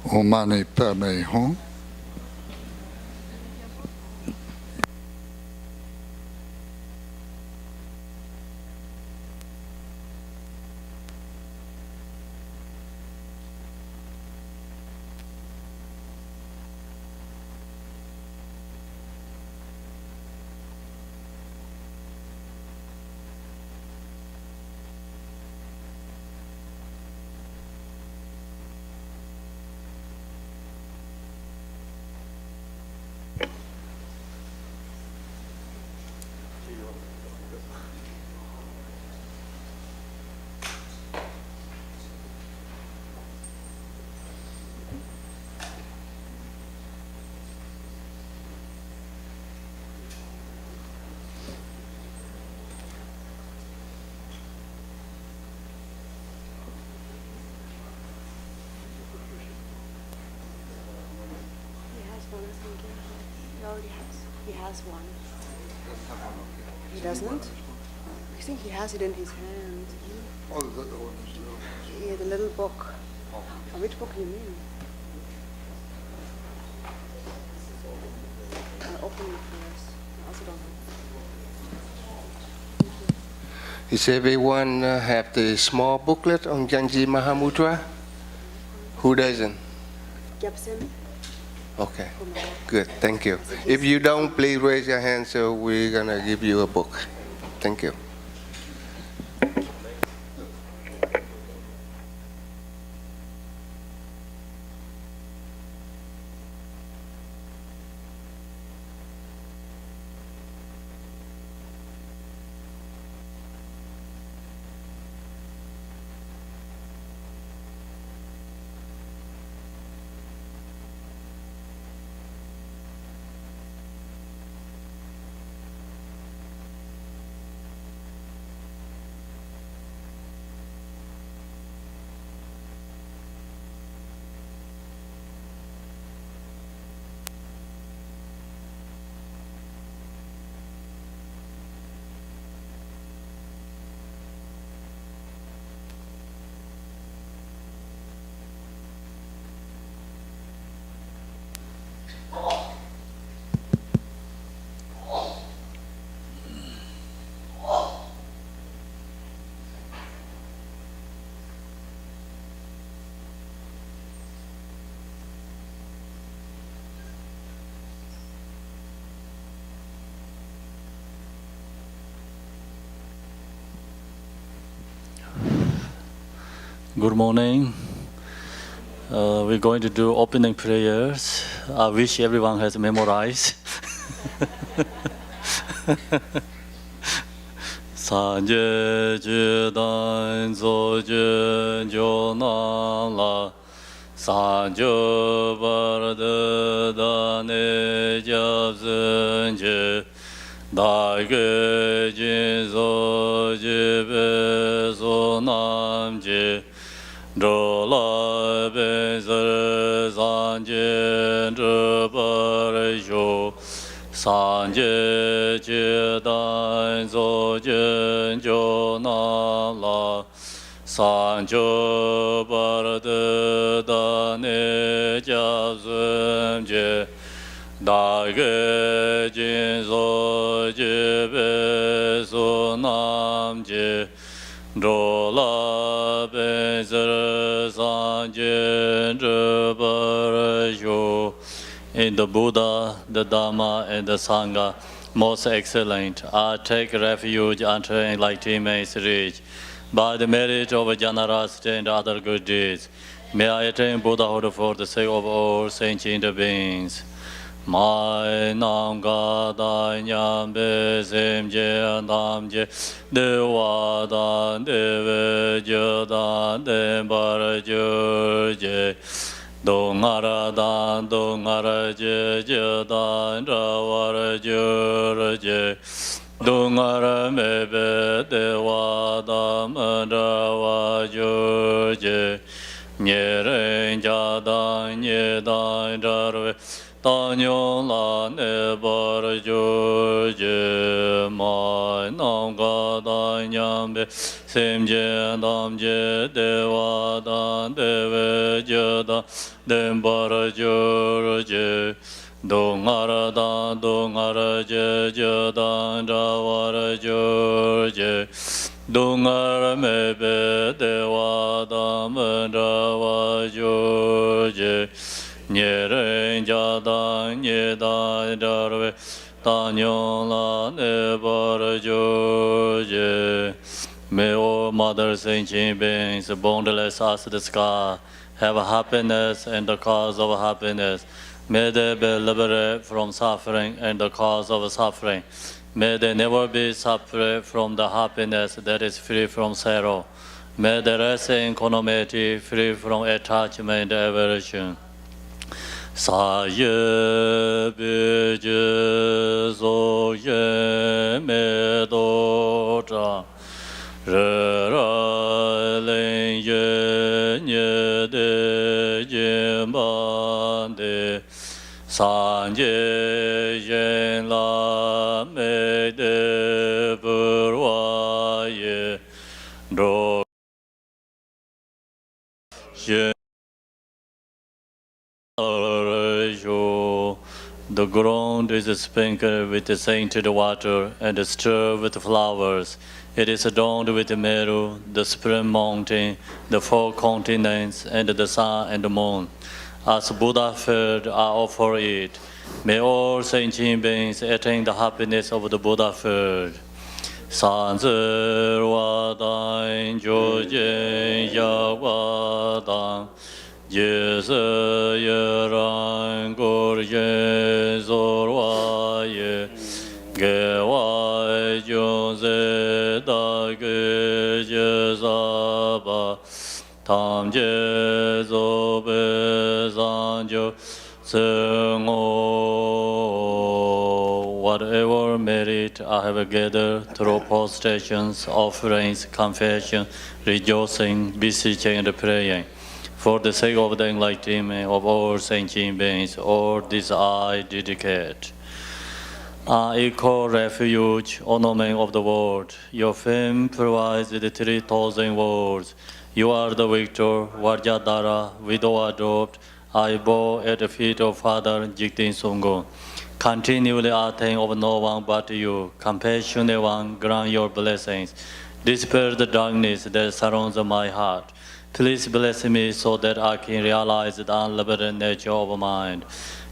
Omani Padme Hum. He has one. He doesn't? I think he has it in his hand. Oh, is that the one that's little? Yeah, the little book. Oh. Which book do you mean? I'll open it first. I also don't know. Is everyone have the small booklet on Janji Mahamudra? Who doesn't? Gyapsim. Okay, good, thank you. If you don't, please raise your hand so we're gonna give you a book. Thank you. Good morning. We're going to do opening prayers. I wish everyone has memorized. Sanje judan zojun jonala sanjo barda dane jabzunje dage jin zojibe sonamje Drola benzer sanje drupar sanje chedan zojen jonala sanjo barde dane jazumje dage jin zojebe sonamje Drola benzer sanje drupar in the Buddha, the Dhamma, and the Sangha, most excellent. I take refuge unto enlightenment is reached. By the merit of generosity and other good deeds, may I attain Buddhahood for the sake of all sentient beings. Mai nam ga da nyam be sem je nam je de wa da de ve je da de bar je dong ara je je da ra war je dong ara me be de wa da ma ra wa je nye ren ja da nye da ra Tanyo la ne bar jo je ma nam ga da nyam be Semje Namje Deva Dan Deve Jada Dembara Jurje Dongara Dan Dongara Jada Dawara Jurje Dongara Mebe Deva Dan Dawa Jurje Nyeren Jada Nyeda Darve Tanyon La Nebara Jurje. May all mothers and beings, boundless as the sky, have happiness and the cause of happiness. May they be liberated from suffering and the cause of suffering. May they never be separate from the happiness that is free from sorrow. May they rest in equanimity, free from attachment and aversion. Saye bije zo ye me do cha. Re ra len ye nye de yin ban de san je yen la me de bu wa ye do ye the ground is sprinkled with scented water and stirred with flowers. It is adorned with Meru, the spring mountain, the four continents, and the sun and the moon. As Buddha food are offered it, may all sentient beings attain the happiness of the Buddha food. Sanzi Wadang Jojen Yawadang Jese Yerang Gorje Zorwaye Gewai Jose Dage Jezaba Tam Jezobe Zanjo Sengo. Whatever merit I have gathered through prostrations, offerings, confession, rejoicing, beseeching, and praying, for the sake of the enlightenment of all sentient beings, all this I dedicate. Equal refuge, ornament of the world. Your fame provides the 3,000 worlds. You are the victor, Vajradhara, widow adopt. I bow at the feet of Father Jigten Songgon. Continually attain of no one but you. Compassionate one, grant your blessings. Dispel the darkness that surrounds my heart. Please bless me so that I can realize the unlimited nature of mind.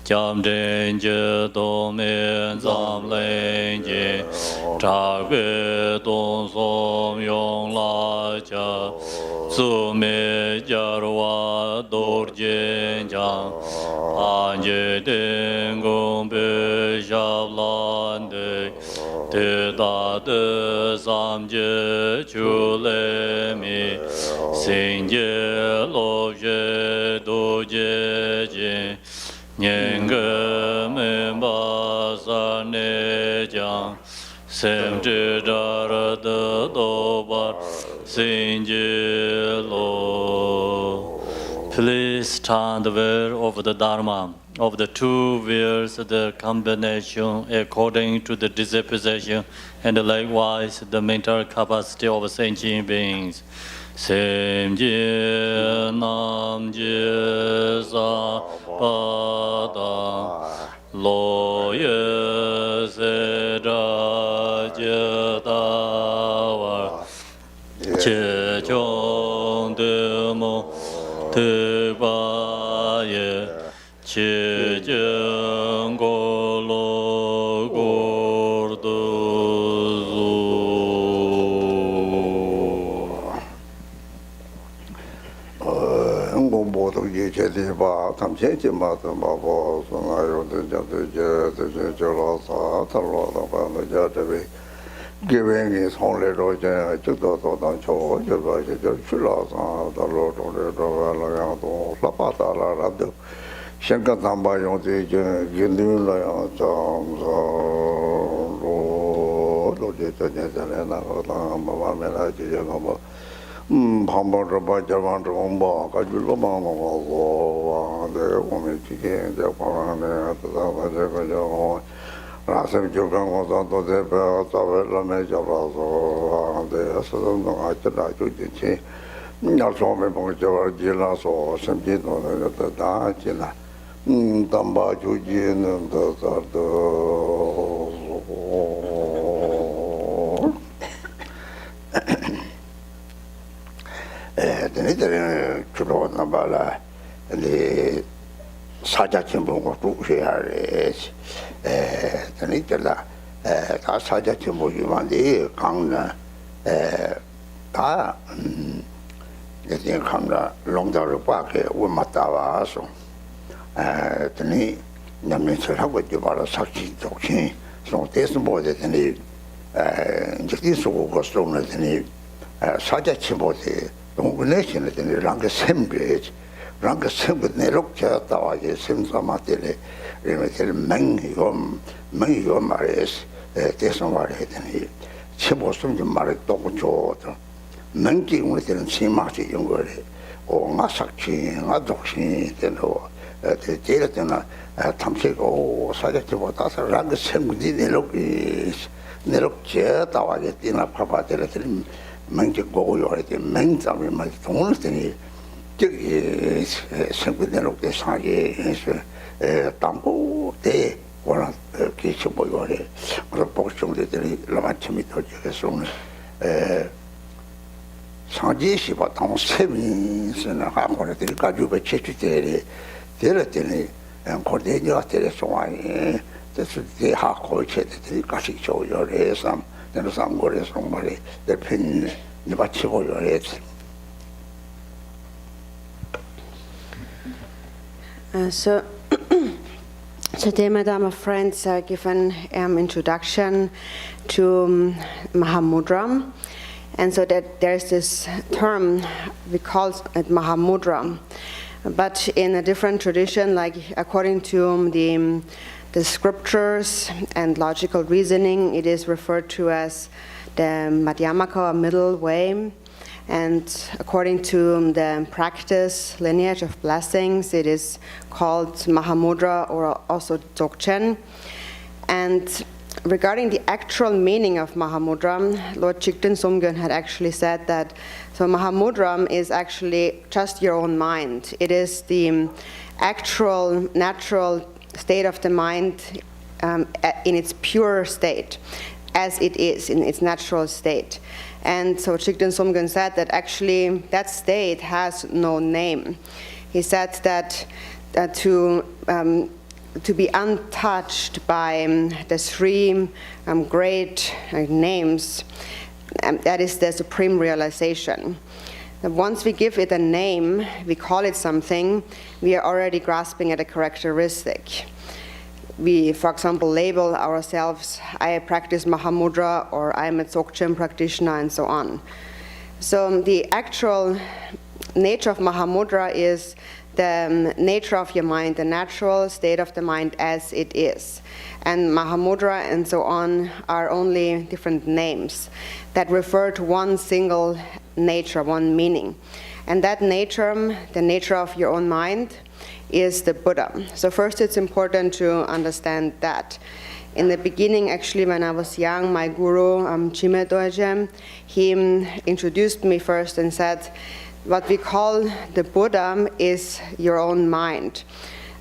Jam denje domen zam lenje Chagwe don som yong la cha Sume jarwa dor jen jang Anje den gong be shab lan de Te da de sam je chu le mi Sin je lo je do je jen Nyenge me ba sa ne jang sem je dar de do bar sin je lo. Please stand aware of the Dharma, of the two wheels, the combination according to the disposition, and likewise the mental capacity of sentient beings. Semje namje sa pada loye se je dawa che chong de mo te ba ye che jeng go lo gor du 모두 예제대 봐 감세지 마도 뭐 소나요도 저도 저로서 달로도 봐도 저도 개변이 손례로 저 저도 저 출라서 달로도 달로도 라파다라도 생각 담바용지 저 긴들어요 좀로 로제 저년에 나가다 마음에나 지저가 뭐 방법을 봐자만 좀 봐. 가지고 방법하고 와. 내가 보면 이게 이제 방안에 하다 가지고 라셈 주간 고산도 대표 사벨라메 잡아서 대서도 아치라 주지 나소메 봉저 지라서 심지도는 다 지나 담바 주지는 더더 내들은 주로 나발라 네 사자친 보고 두셔야래 내들라 다 사자친 보기만이 강나 다 이제 강나 롱다를 밖에 왔다 와서 드니 남면처하고 이제 바로 사기 독신 좀 대해서 뭐지 드니 이제 소고 거스로는 드니 사자친 보지 동네신의 드니 랑게 샘베지 랑게 샘베 내lok자 따와게 샘사마텔에 이렇게 맹이고 말해서 대해서 말해 드니 치모좀 좀 말해 또 좋다 맹기 우리들은 심하지 연거래 오마삭치 나독신 되노 제일 때나 탐색고 사자치보다 랑게 샘디 내lok자 따와게 뛰나 파파텔에 맹기 고요할 때 맹점이 막 동네들이 저기 생분내놓게 사기에서 담보 때 원한 기초 보여래 그래서 복종들이 라마침이 터져서 상지시바 당 세민스나 하고들이 가지고 채취들이 되었더니 고대녀 때에서 와이 그래서 대하고 채들이 같이 조여래서 내가 상고래서 말이 대표님 맞추고 요래지. So today, Madam of Friends, given introduction to Mahamudra, and so that there's this term we call it Mahamudra, but in a different tradition, like according to the scriptures and logical reasoning, it is referred to as the Madhyamaka, or middle way. And according to the practice lineage of blessings, it is called Mahamudra or also Dzogchen. And regarding the actual meaning of Mahamudra, Lord Chigten Somgyön had actually said that so Mahamudra is actually just your own mind. It is the actual, natural state of the mind in its pure state, as it is in its natural state. And so Chigten Somgyön said that actually that state has no name. He said that to be untouched by the three great names, that is the supreme realization. Once we give it a name, we call it something, we are already grasping at a characteristic. We, for example, label ourselves, I practice Mahamudra, or I'm a Dzogchen practitioner, and so on. So the actual nature of Mahamudra is the nature of your mind, the natural state of the mind as it is. And Mahamudra and so on are only different names that refer to one single nature, one meaning. And that nature, the nature of your own mind, is the Buddha. So first it's important to understand that. In the beginning, actually, when I was young, my guru, Chime Dorje, he introduced me first and said, what we call the Buddha is your own mind.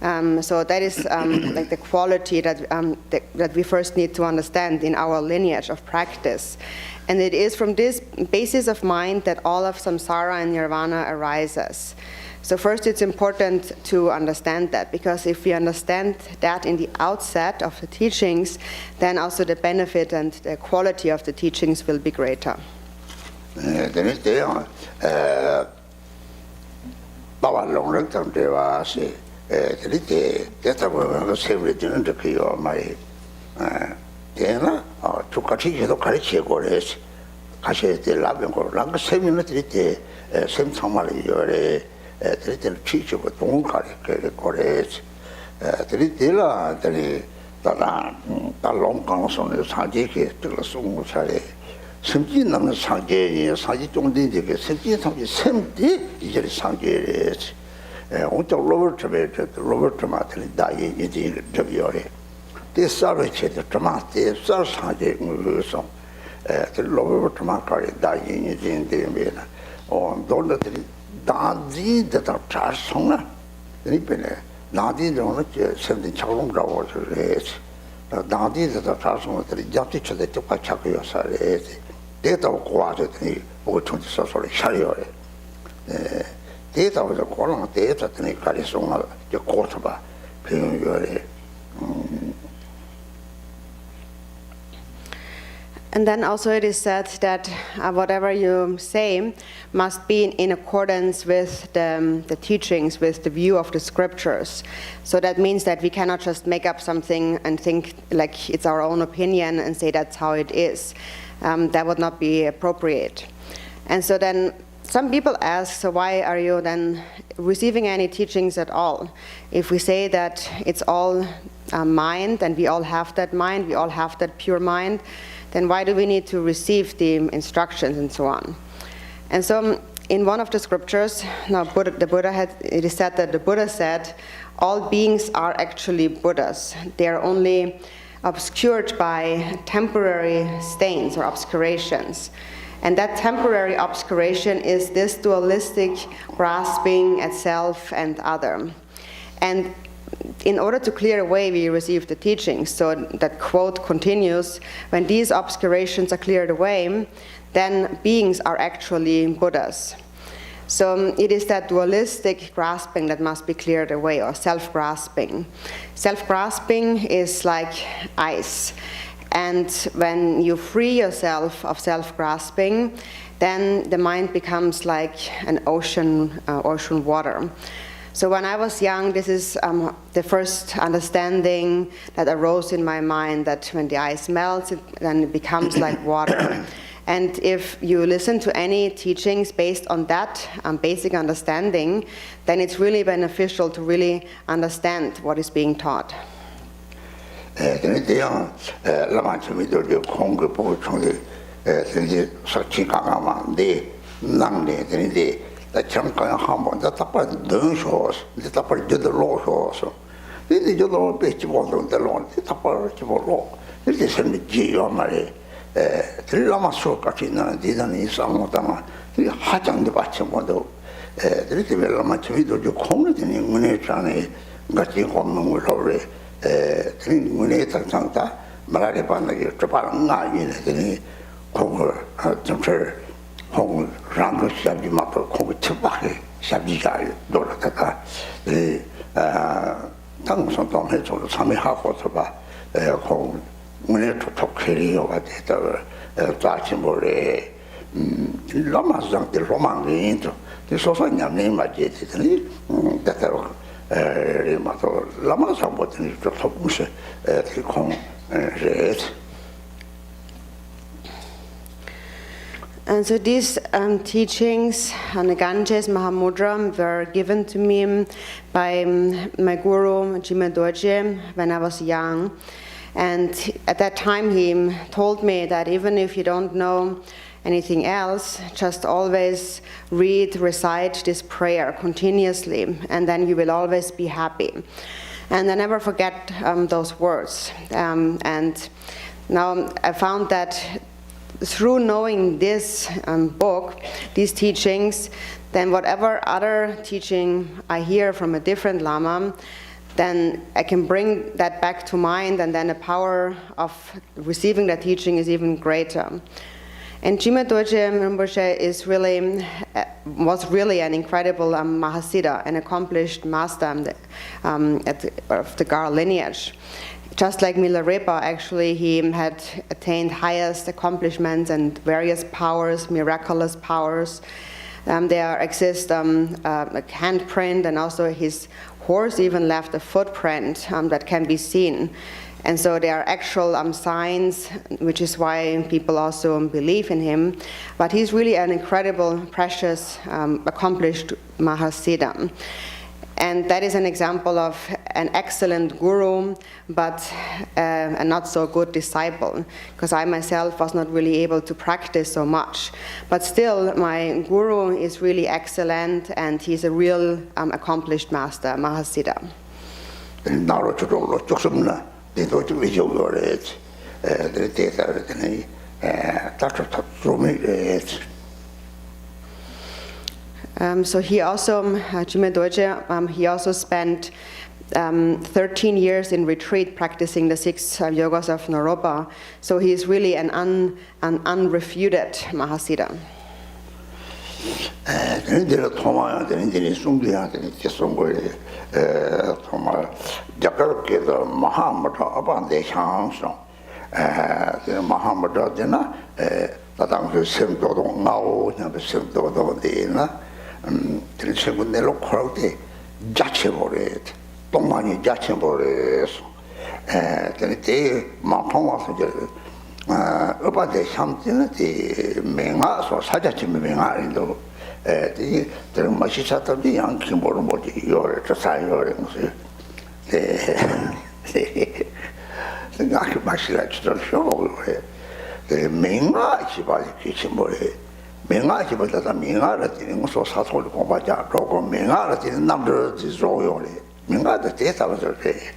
So that is like the quality that we first need to understand in our lineage of practice. And it is from this basis of mind that all of samsara and nirvana arises. So first it's important to understand that, because if we understand that in the outset of the teachings, then also the benefit and the quality of the teachings will be greater. 들이들 취지고 동가리 거래지 들이들라 들이 따라 달롱강선의 사제게 들어서 차례 심지 남는 사제의 사지 정도인데 심지 사지 샘디 이제 사제지 온적 로버트 마틀 다이 이제 저기요래 this service the drama, the Sarsanji Musom, the lower Tamakari, dying in the Vienna, or don't let the Dadi that are charged sooner. Nipene, Nadi don't send the Chalong was raised. Dadi that are charged on the Jati to the Tupachakio Sare, data of quality, or 20 social chariot. Data was a column of data to make Carisona, the quarterback, paying your. And then also it is said that whatever you say must be in accordance with the teachings, with the view of the scriptures. So that means that we cannot just make up something and think like it's our own opinion and say that's how it is. That would not be appropriate. And so then some people ask, so why are you then receiving any teachings at all? If we say that it's all mind and we all have that mind, we all have that pure mind, then why do we need to receive the instructions and so on? And so in one of the scriptures, it is said that the Buddha said, all beings are actually Buddhas. They are only obscured by temporary stains or obscurations. And that temporary obscuration is this dualistic grasping at self and other. And in order to clear away, we receive the teachings. So that quote continues, when these obscurations are cleared away, then beings are actually Buddhas. So it is that dualistic grasping that must be cleared away, or self-grasping. Self-grasping is like ice. And when you free yourself of self-grasping, then the mind becomes like an ocean water. So when I was young, this is the first understanding that arose in my mind, that when the ice melts, then it becomes like water. And if you listen to any teachings based on that basic understanding, then it's really beneficial to really understand what is being taught. The Chankan Hamon, the Tapa Dun shows, the Tapa did the law shows. This is your bitch on the lawn, the Tapa law. This is a G or Mary. Three Lama Sokatina didn't in some of them. The Hatan the Bachamodo. The little Lama Chivido, you call it in Munechani, Gachi Homo with Hore, Muneta Santa, Marapana, Trapanga, in Congo, Tempter. Hong Rango Shabi Mapo, Kong Tubaki, Shabi Jai, Doraka, the Tangson Tom Head or Sami Hakotoba, Hong Muneto Tokiri or whatever, Tachimore, Lamas, the Roman into the Sofania name I did it, that Lamas are what in the Topuse, the Kong Red. And so these teachings on the Ganges Mahamudra were given to me by my guru Jime Dorje when I was young. And at that time he told me that even if you don't know anything else, just always recite this prayer continuously, and then you will always be happy. And I never forget those words. And now I found that through knowing this book, these teachings, then whatever other teaching I hear from a different Lama, then I can bring that back to mind, and then the power of receiving that teaching is even greater. And Jime Dorje Rinpoche was really an incredible Mahasiddha, an accomplished master of the Gar lineage. Just like Milarepa, actually, he had attained highest accomplishments and various powers, miraculous powers. There exists a handprint, and also his horse even left a footprint that can be seen. And so there are actual signs, which is why people also believe in him. But he's really an incredible, precious, accomplished Mahasiddha. And that is an example of an excellent guru, but a not so good disciple, because I myself was not really able to practice so much. But still, my guru is really excellent, and he's a real accomplished master, Mahasiddha. Dito to visual it, the data, Dr. Tatsumi. So he also, Jime Dorje, he also spent 13 years in retreat practicing the 6 yogas of Naropa. So he is really an unrefuted Mahasiddha. Didn't Toma, didn't Sundia, didn't Sungwe, Toma, Jakarke, the Mahamudra upon the chance, the Mahamudra dinner, that I'm the same to now, never same to the dinner, the second look quality, judging for it, don't money judging for it, then they, Mahama. About the something the Menga or Sajachim Menga in the Machita of the young Kimbormoti, your exercise, the Nakimashi show. The Menga Chiba kitchen body. Menga Chiba that Menga Latin so Sato Combaja, Rogo Menga Latin number is royally. Menga the data was a day.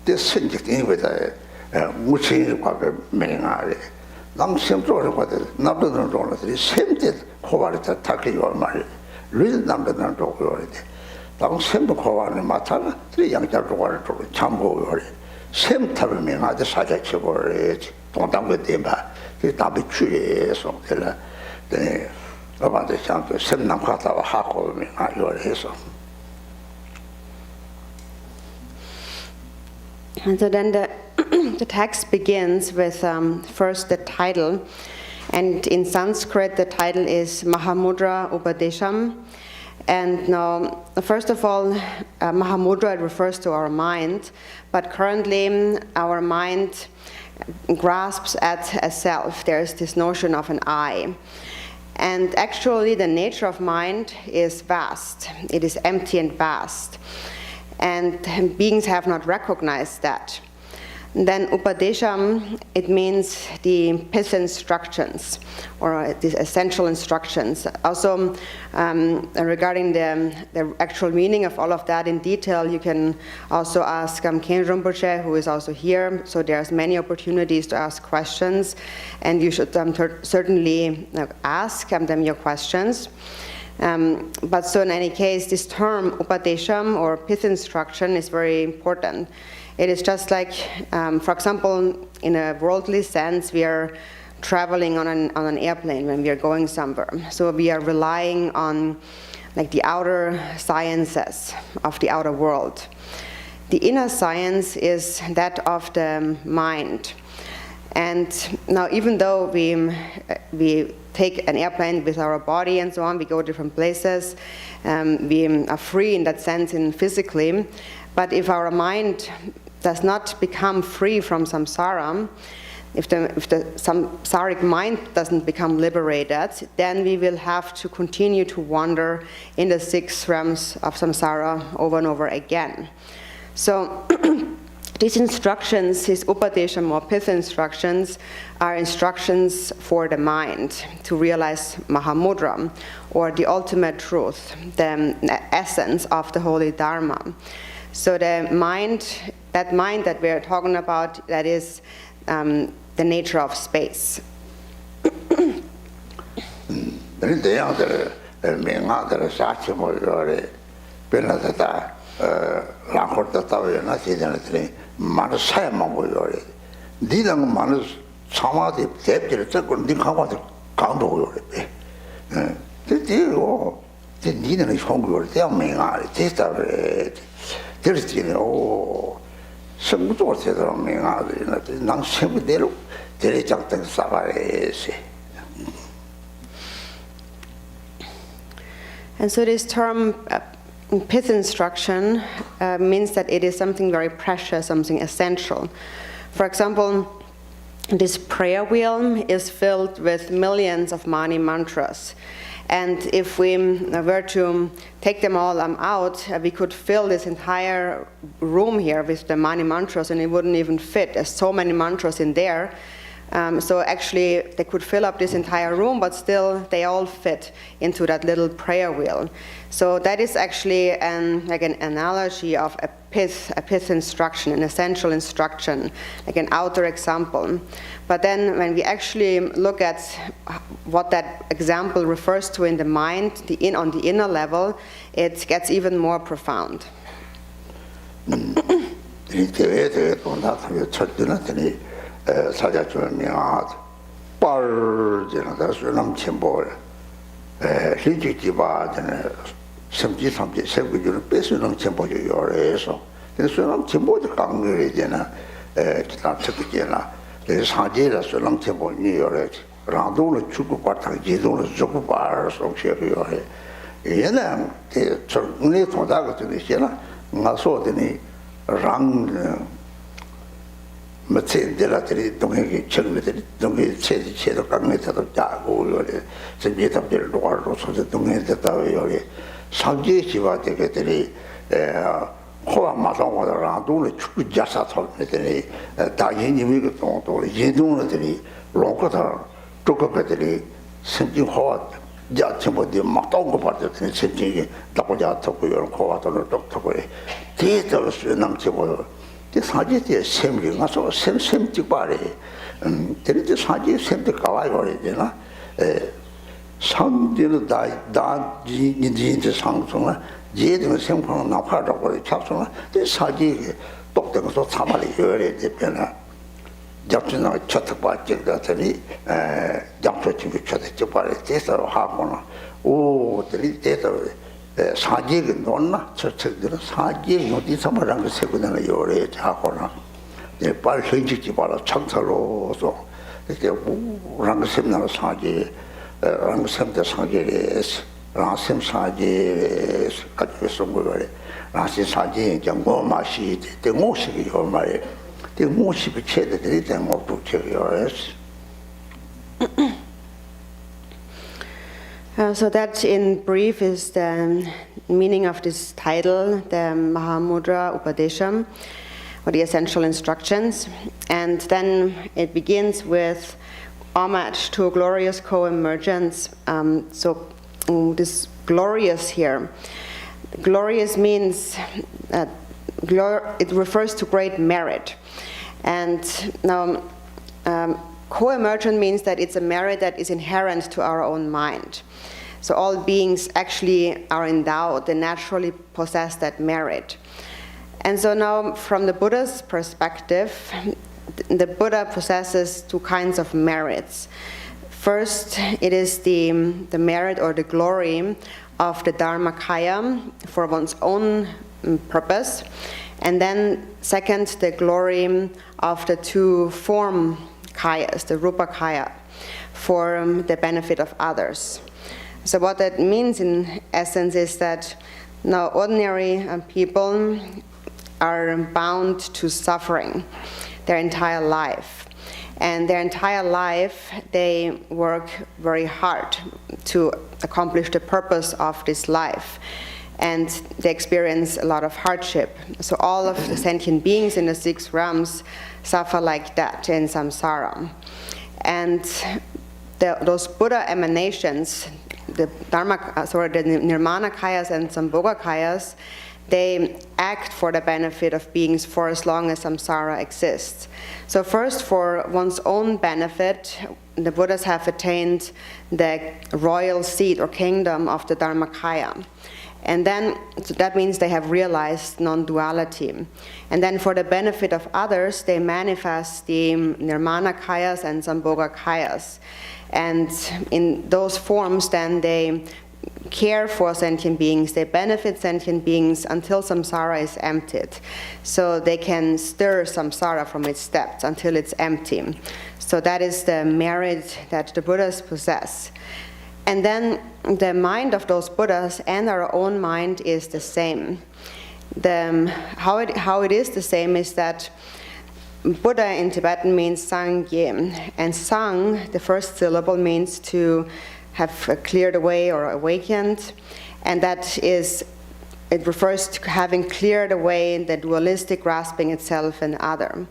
This thing with a Muchin Menari. Long simple what is not the same did Kovarita Taki or Mari. Real number than already. Long simple Kovar Matana, 3 young Jaguar to Chambo. Same type of men are the Sajachi or it. Don't have with them, the Tabi so the about the champ, same Namkata or Hako, your hazel. And so then the text begins with first the title, and in Sanskrit the title is Mahamudra Upadesham. And now, first of all, Mahamudra refers to our mind, but currently our mind grasps at a self. There's this notion of an I. And actually the nature of mind is vast. It is empty and vast. And beings have not recognized that. Then Upadesham, it means the pith instructions, or the essential instructions. Also, regarding the actual meaning of all of that in detail, you can also ask Ken Rinpoche, who is also here. So there's many opportunities to ask questions, and you should certainly ask them your questions. But so in any case, this term Upadesham or pith instruction is very important. It is just like, for example, in a worldly sense, we are traveling on an airplane when we are going somewhere. So we are relying on like the outer sciences of the outer world. The inner science is that of the mind. And now, even though we take an airplane with our body and so on, we go different places, we are free in that sense physically, but if our mind does not become free from samsara, if the samsaric mind doesn't become liberated, then we will have to continue to wander in the 6 realms of samsara over and over again. So these instructions, these Upadesham or pith instructions, are instructions for the mind to realize Mahamudra, or the ultimate truth, the essence of the holy Dharma. So the mind, that mind that we are talking about, that is the nature of space. And so this term pith instruction means that it is something very precious, something essential. For example, this prayer wheel is filled with millions of mani mantras. And if we were to take them all out, we could fill this entire room here with the mani mantras, and it wouldn't even fit. There's so many mantras in there. So actually, they could fill up this entire room, but still, they all fit into that little prayer wheel. So that is actually like an analogy of a pith instruction, an essential instruction, like an outer example. But then when we actually look at what that example refers to in the mind, on the inner level, it gets even more profound. So that in brief is the meaning of this title, the Mahamudra Upadesham, or the essential instructions. And then it begins with homage to a glorious co-emergence. This glorious here. Glorious means, it refers to great merit. And now, co-emergent means that it's a merit that is inherent to our own mind. So all beings actually are endowed, they naturally possess that merit. And so now, from the Buddha's perspective, the Buddha possesses two kinds of merits. First, it is the merit or the glory of the Dharmakaya for one's own purpose. And then, second, the glory of the two form kayas, the Rupa Kaya, for the benefit of others. So what that means in essence is that now ordinary people are bound to suffering their entire life. And their entire life, they work very hard to accomplish the purpose of this life. And they experience a lot of hardship. So all of the sentient beings in the 6 realms suffer like that in samsara. And those Buddha emanations, the Nirmana Kayas and Sambhoga Kayas, they act for the benefit of beings for as long as samsara exists. So first, for one's own benefit, the Buddhas have attained the royal seat or kingdom of the Dharmakaya. And then, so that means they have realized non-duality. And then for the benefit of others, they manifest the Nirmana Kayas and Sambhoga Kayas. And in those forms, then they care for sentient beings, they benefit sentient beings until samsara is emptied. So they can stir samsara from its depths until it's empty. So that is the merit that the Buddhas possess. And then the mind of those Buddhas and our own mind is the same. How it is the same is that Buddha in Tibetan means Sangye, and Sang, the first syllable, means to have cleared away or awakened, and it refers to having cleared away the dualistic grasping itself and other.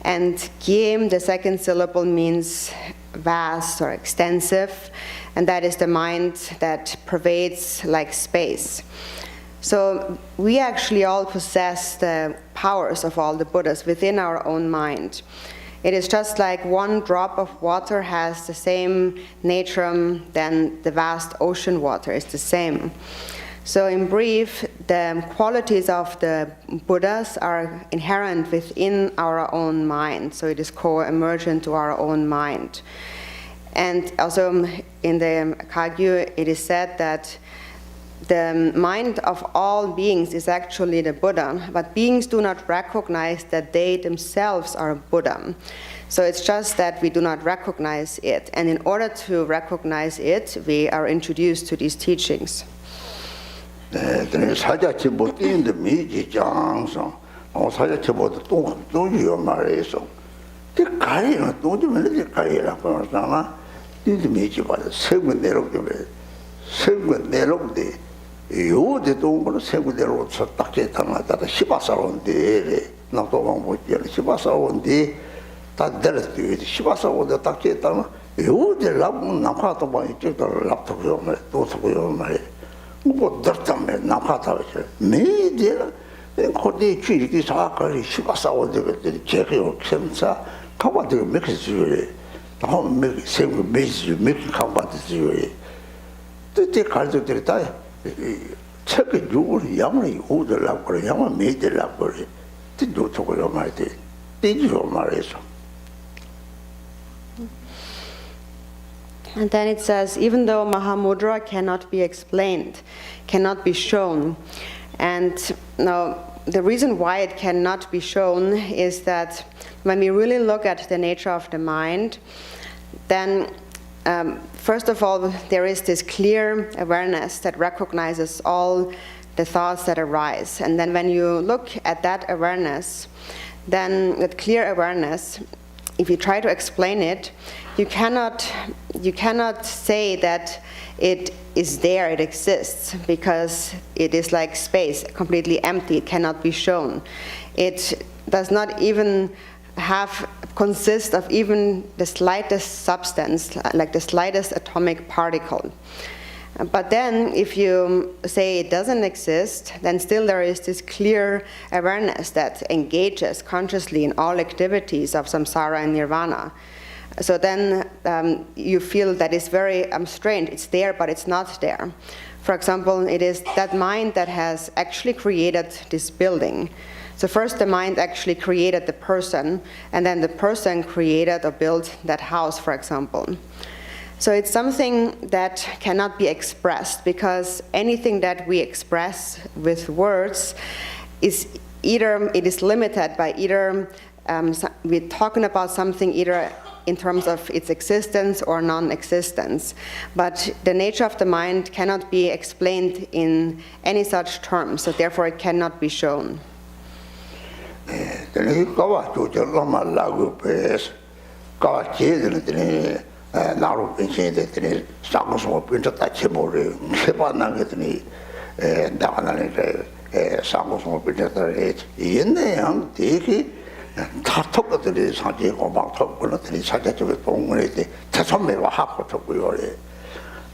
And Gyem, the second syllable, means vast or extensive, and that is the mind that pervades like space. So we actually all possess the powers of all the Buddhas within our own mind. It is just like one drop of water has the same nature, then the vast ocean water is the same. So in brief, the qualities of the Buddhas are inherent within our own mind. So it is co-emergent to our own mind. And also in the Kagyu, it is said that the mind of all beings is actually the Buddha, but beings do not recognize that they themselves are Buddha. So it's just that we do not recognize it. And in order to recognize it, we are introduced to these teachings. 사자치 못 뛰는데 미지 장성 사자치보다 똥이요 말해서 그 가리는 똥주면 이제 가리라고 하잖아 뛰는데 미지 봐도 세군 내려오게 세군 내려오게 요데 똥거는 세군 내려오서 딱 제타나다 시바사온데 나도 못 뛰는 시바사온데 다 내려뛰어 시바사온데 딱 제타나 요데 랍은 나파도 봐 이쪽도 랍도요 말 도서고요 말 뭐 더tam에 나파타서 메디라 거기 취직이 사과를 시바사오데 제게요 켐사 가봐도 맥스주에 다음 맥 세고 메지 맥 가봐도주에 뜻이 갈도들 다 책이 누구를 양을 오들라고 그래 양을 메들라고 그래 뜻도 저거요 말대 뜻이요 말해서. And then it says, even though Mahamudra cannot be explained, cannot be shown, and now the reason why it cannot be shown is that when we really look at the nature of the mind, then first of all, there is this clear awareness that recognizes all the thoughts that arise. And then when you look at that awareness, then that clear awareness, if you try to explain it, you cannot say that it is there, it exists, because it is like space, completely empty, it cannot be shown. It does not even consist of even the slightest substance, like the slightest atomic particle. But then, if you say it doesn't exist, then still there is this clear awareness that engages consciously in all activities of samsara and nirvana. So then you feel that it's very strange. It's there, but it's not there. For example, it is that mind that has actually created this building. So first the mind actually created the person, and then the person created or built that house, for example. So it's something that cannot be expressed, because anything that we express with words is either, it is limited by either, we're talking about something either in terms of its existence or non-existence. But the nature of the mind cannot be explained in any such terms, so therefore it cannot be shown. 나로 변신했더니 상고서 변쳤다 쳐버려 세반나겠더니 나가나니 상고서 변쳤다 옛날에 되게 다 톡거들이 사지고 막 톡거들이 사자쪽에 동문에 대선매와 하고 톡고요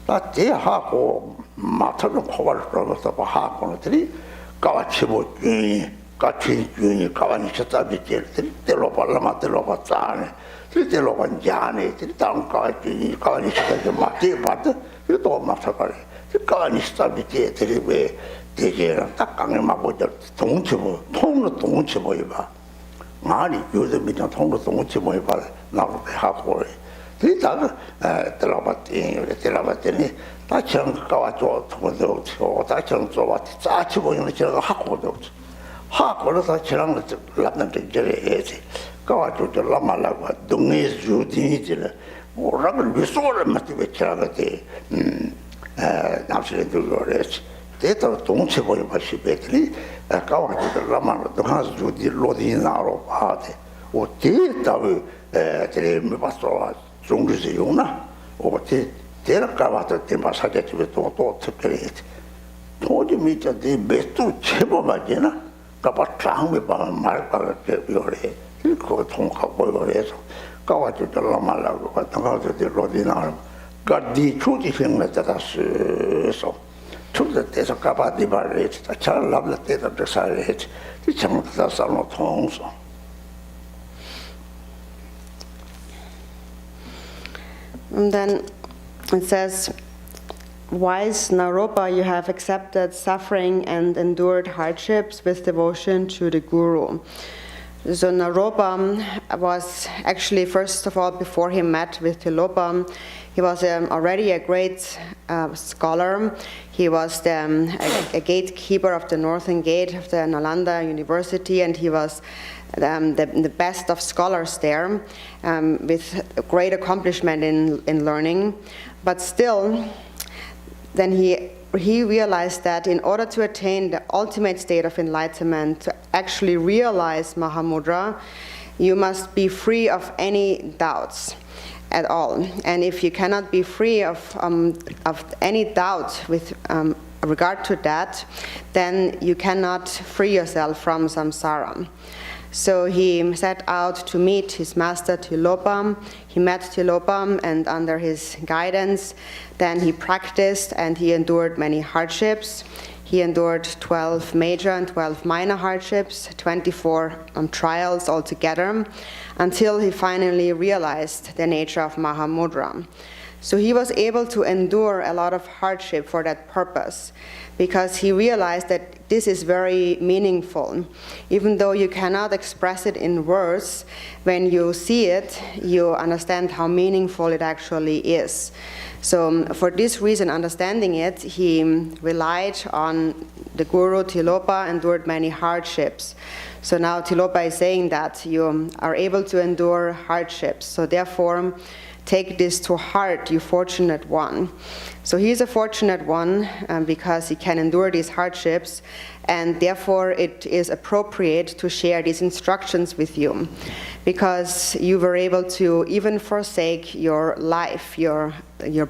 나 대하고 마트는 코발 들어서 하고들이 까치 보니 같이 주니 가만히 있었다지 때로 발라마 때로 봤다네 때로 반자네 땅 까치 가만히 있었다지 맞지 봤다 또 맞춰가래 가만히 있었다지 때리고 대제랑 딱 강에 맞고 동치보 통로 동치보 봐 아니 요즘 이제 통로 동치보 봐 나도 하고 그러다가 들어봤더니 다 정가와 저 통도 다 정조와 짜치 보이는 저거 하고도 하고서 저랑 랍는데 저래야지 가와도 라말라고 동네 주디지를 뭐라고 미소를 맞게 쳐가지 남실에 들어오래지 대도 동체 보여 봐시 배들이 가와도 라말로 동하스 주디 로디나로 봐대 어디다고 드림 봤어 중국에서 용나 어디 데려가와도 대마사제 집에 또 특별히 도저히 미쳤지 몇도 제법 맞지나 가봐 장미 봐 말까 요래 그거 통하고 해서 가와지도 라말라고 같은 거들 로디나 가디 추지 생각했다서 추지돼서 가바디 바래 잘 납다 때다 살해 지금부터 살로 통서 And then it says, wise Naropa, you have accepted suffering and endured hardships with devotion to the Guru. So Naropa was actually, first of all, before he met with Tilopa, he was already a great scholar. He was a gatekeeper of the northern gate of the Nalanda University, and he was the best of scholars there, with great accomplishment in learning. But still, then he realized that in order to attain the ultimate state of enlightenment, to actually realize Mahamudra, you must be free of any doubts at all. And if you cannot be free of any doubt with regard to that, then you cannot free yourself from samsara. So he set out to meet his master Tilopa. He met Tilopa, and under his guidance, then he practiced and he endured many hardships. He endured 12 major and 12 minor hardships, 24 trials altogether, until he finally realized the nature of Mahamudra. So he was able to endure a lot of hardship for that purpose, because he realized that this is very meaningful. Even though you cannot express it in words, when you see it, you understand how meaningful it actually is. So for this reason, understanding it, he relied on the Guru Tilopa, endured many hardships. So now Tilopa is saying that you are able to endure hardships. So therefore, take this to heart, you fortunate one. So he is a fortunate one because he can endure these hardships, and therefore it is appropriate to share these instructions with you, because you were able to even forsake your life, your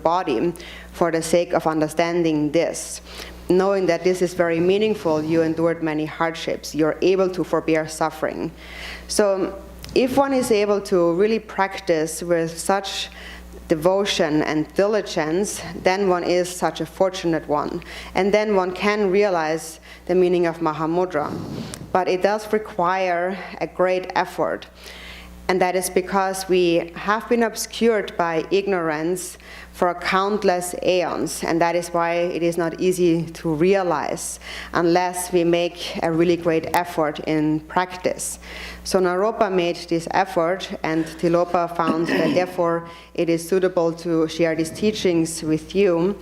body, for the sake of understanding this. Knowing that this is very meaningful, you endured many hardships. You're able to forbear suffering. So if one is able to really practice with such devotion and diligence, then one is such a fortunate one. And then one can realize the meaning of Mahamudra. But it does require a great effort. And that is because we have been obscured by ignorance for countless aeons, and that is why it is not easy to realize unless we make a really great effort in practice. So Naropa made this effort, and Tilopa found that therefore it is suitable to share these teachings with you.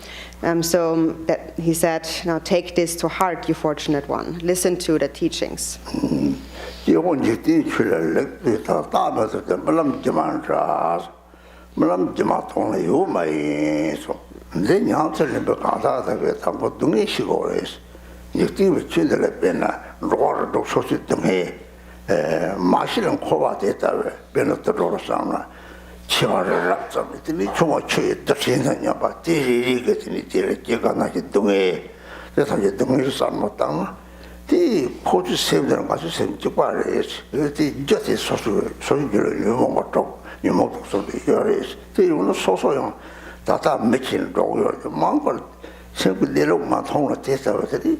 So that he said, now take this to heart, you fortunate one. Listen to the teachings. 结婚就地去了，对他大辈子的没那么急忙着，没那么急忙通了又没说，这娘子人不干啥这个，他不东西习过来是，你地位去的那边呢，罗着都说是东西，马西人可把这单位变得得着了上了，七八十人怎么的？你从我去到现在你把这一个你这个这个那些东西，这他些东西上么当啊？ 이 포주 세우는 가서 생각해봐야지. 이 저때 소소를 유목도 소리 해야지. 이 오늘 소소형 다다 맥힌 로요. 망걸 생각대로만 통로 됐어들이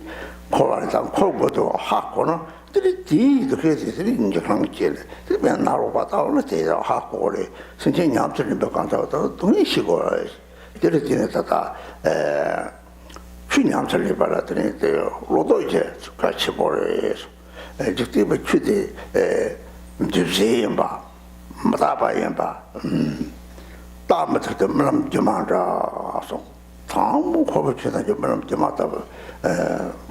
코라랑 코고도 하고는 들이 뒤도 그래서 이제 관계를 그러면 나로 받아 오늘 대자 하고래. 선생님 앞들이 몇 간다고 동의시고 들이 다다 그냥 잘 받았더니 로도 이제 같이 보래서 직접 취대 주세요 봐 맞아봐요 봐 다음부터 좀 좀하자서 다음 거부치다 좀 맞다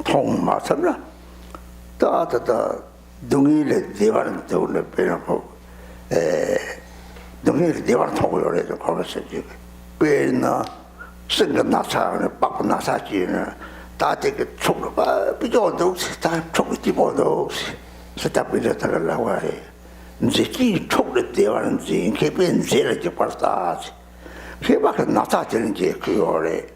통 맞습니다 다다다 동일의 대화를 때문에 배우고 동일의 대화를 타고 그래서 거기서 지금 배나 整个拿茶呢，包括拿茶机呢，打这个冲了吧，比较多是打冲的地方都是特别的，他个老外，你这几冲的地方，你可以变这了就把它打去，可以把个拿茶机人接去了嘞，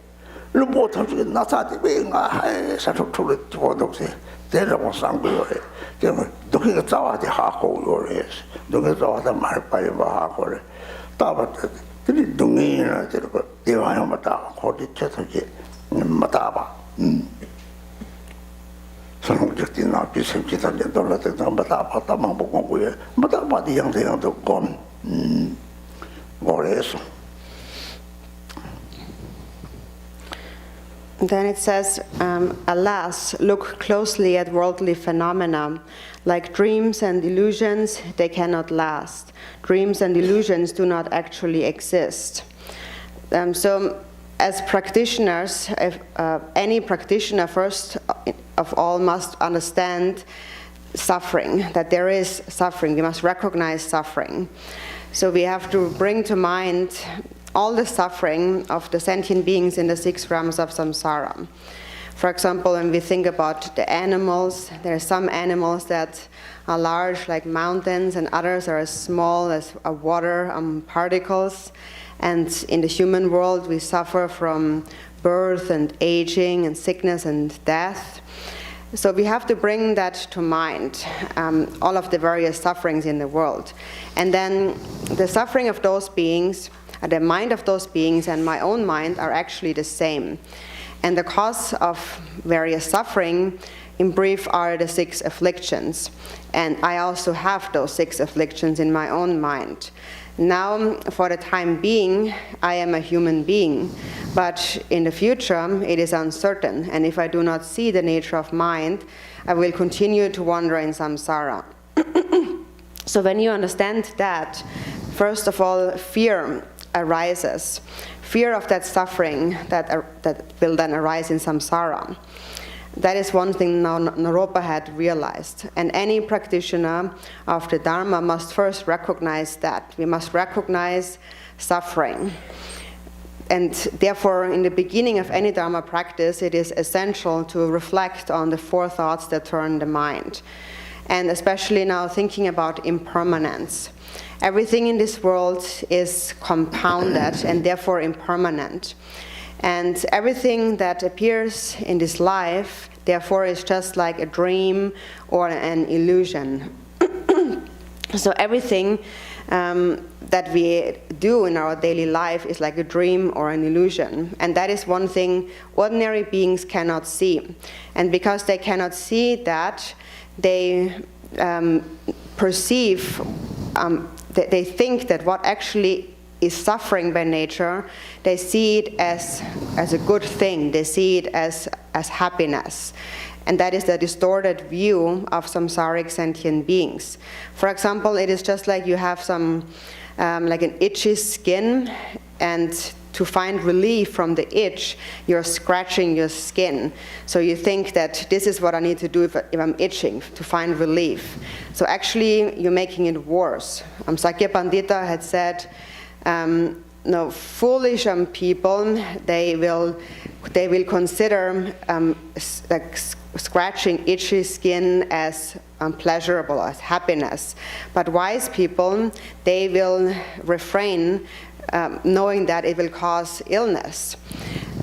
Rinpoche nasati benga satutule todokse tera wasangu yore kema doki tawati hako yore doki tawata marpai ba hako tabat tiri dungina tiri ko dewa mata khodi chatoje mata ba sono jekti na pisem kita de dola te mata ba ta ma bo ko ye mata ba di yang to kon goreso. Then it says, alas, look closely at worldly phenomena. Like dreams and illusions, they cannot last. Dreams and illusions do not actually exist. So as practitioners, any practitioner first of all must understand suffering, that there is suffering. We must recognize suffering. So we have to bring to mind all the suffering of the sentient beings in the 6 realms of samsara. For example, when we think about the animals, there are some animals that are large like mountains and others are as small as water particles. And in the human world, we suffer from birth and aging and sickness and death. So we have to bring that to mind, all of the various sufferings in the world. And then the suffering of those beings, the mind of those beings and my own mind are actually the same. And the cause of various suffering, in brief, are the 6 afflictions. And I also have those 6 afflictions in my own mind. Now, for the time being, I am a human being. But in the future, it is uncertain. And if I do not see the nature of mind, I will continue to wander in samsara. So when you understand that, first of all, fear arises. Fear of that suffering that will then arise in samsara. That is one thing now Naropa had realized. And any practitioner of the Dharma must first recognize that. We must recognize suffering. And therefore, in the beginning of any Dharma practice, it is essential to reflect on the 4 thoughts that turn the mind. And especially now thinking about impermanence. Everything in this world is compounded and therefore impermanent. And everything that appears in this life, therefore, is just like a dream or an illusion. So everything that we do in our daily life is like a dream or an illusion. And that is one thing ordinary beings cannot see. And because they cannot see that, they perceive, they think that what actually is suffering by nature, they see it as a good thing. They see it as happiness. And that is the distorted view of samsaric sentient beings. For example, it is just like you have some, like an itchy skin, and to find relief from the itch, you're scratching your skin. So you think that this is what I need to do if I'm itching, to find relief. So actually, you're making it worse. Sakya Pandita had said, no, foolish people, they will consider like scratching itchy skin as pleasurable, as happiness. But wise people, they will refrain, knowing that it will cause illness.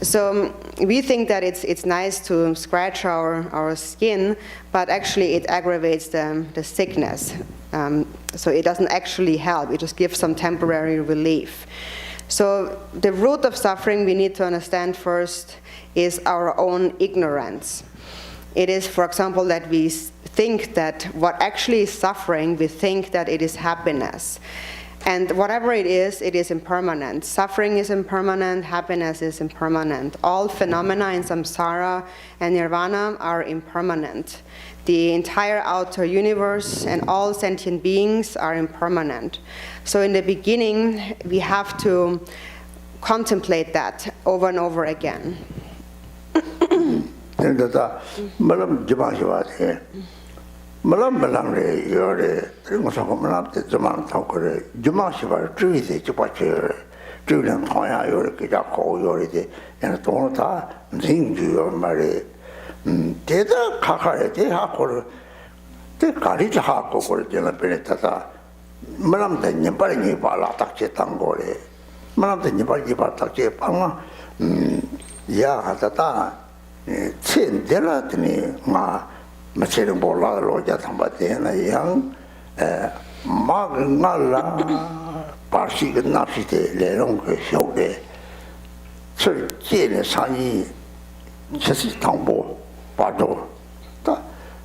So we think that it's nice to scratch our skin, but actually it aggravates the sickness. So it doesn't actually help, it just gives some temporary relief. So the root of suffering we need to understand first is our own ignorance. It is, for example, that we think that what actually is suffering, we think that it is happiness. And whatever it is impermanent. Suffering is impermanent, happiness is impermanent. All phenomena in samsara and nirvana are impermanent. The entire outer universe and all sentient beings are impermanent. So in the beginning, we have to contemplate that over and over again. Malam re yore ringosago manap te zaman thakore juma shibar tree de chupache trulan khoya yore ki ja ko yore de yana tonta ning ju yor mare te da khakare te ha kor te kari ja ha ko kor jena peneta ta malam te nyapar ni bala tak che tangore malam te nyapar ji ba tak che panga 야 하다다 첸데라더니 마 마체는 몰라 로자 담바데나 양 마그날라 바시가 납시데 레롱 쇼데 철제의 산이 제시 당보 봐도 다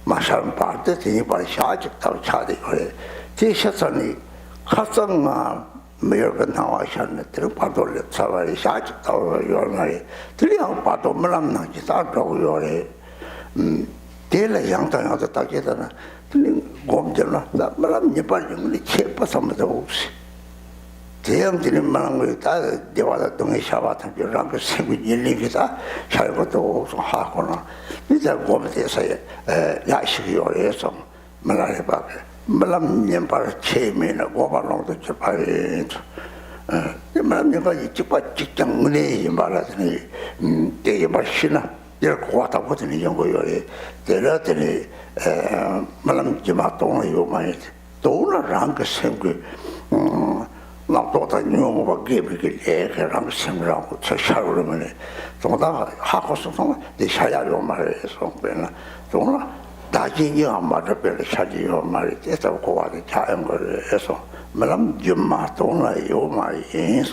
마산 봐도 되니 봐 샤직다고 차대 그래 제셔선이 가상아 매일가 나와셨는데 봐도를 차와리 샤직다고 요말이 들려 봐도 몰랐나지 다고 요래 대래 양당하다 딱이잖아 근데 곰절나 나 말람 예빨리 체파서마도 없이 대형들이 말한 거 다 대화다 동에 샤바탄 저랑 그 생구 일리기다 살고도 하거나 이제 곰에서의 야식이 요래서 말해 봐 말람 예빨 체면에 고발롱도 접하리 말람 내가 이쪽 직장 내에 말하더니 되게 맛이나 열 고하다 보더니 연구 요래 데려더니 말람 지마똥을 요만이 도나랑 그 생구 나도다 녀모가 개비게 애랑 생각하고 저 샤르면에 동다 하고서 내 샤야로 말해서 그러나 동나 다지니 안 말을 별로 샤지요 말이 돼서 고와도 자연 걸 해서 말람 좀 동나 요 말이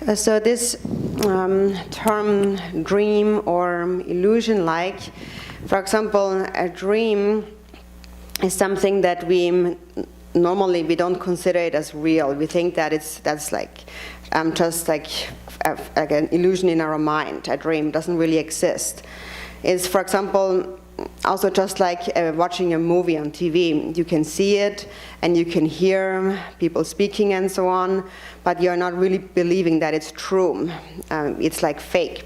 So this term dream or illusion like, for example, a dream is something that we don't consider it as real. We think that that's like just like an illusion in our mind. A dream doesn't really exist. It's, for example, also just like watching a movie on TV. You can see it and you can hear people speaking and so on, but you're not really believing that it's true. It's like fake.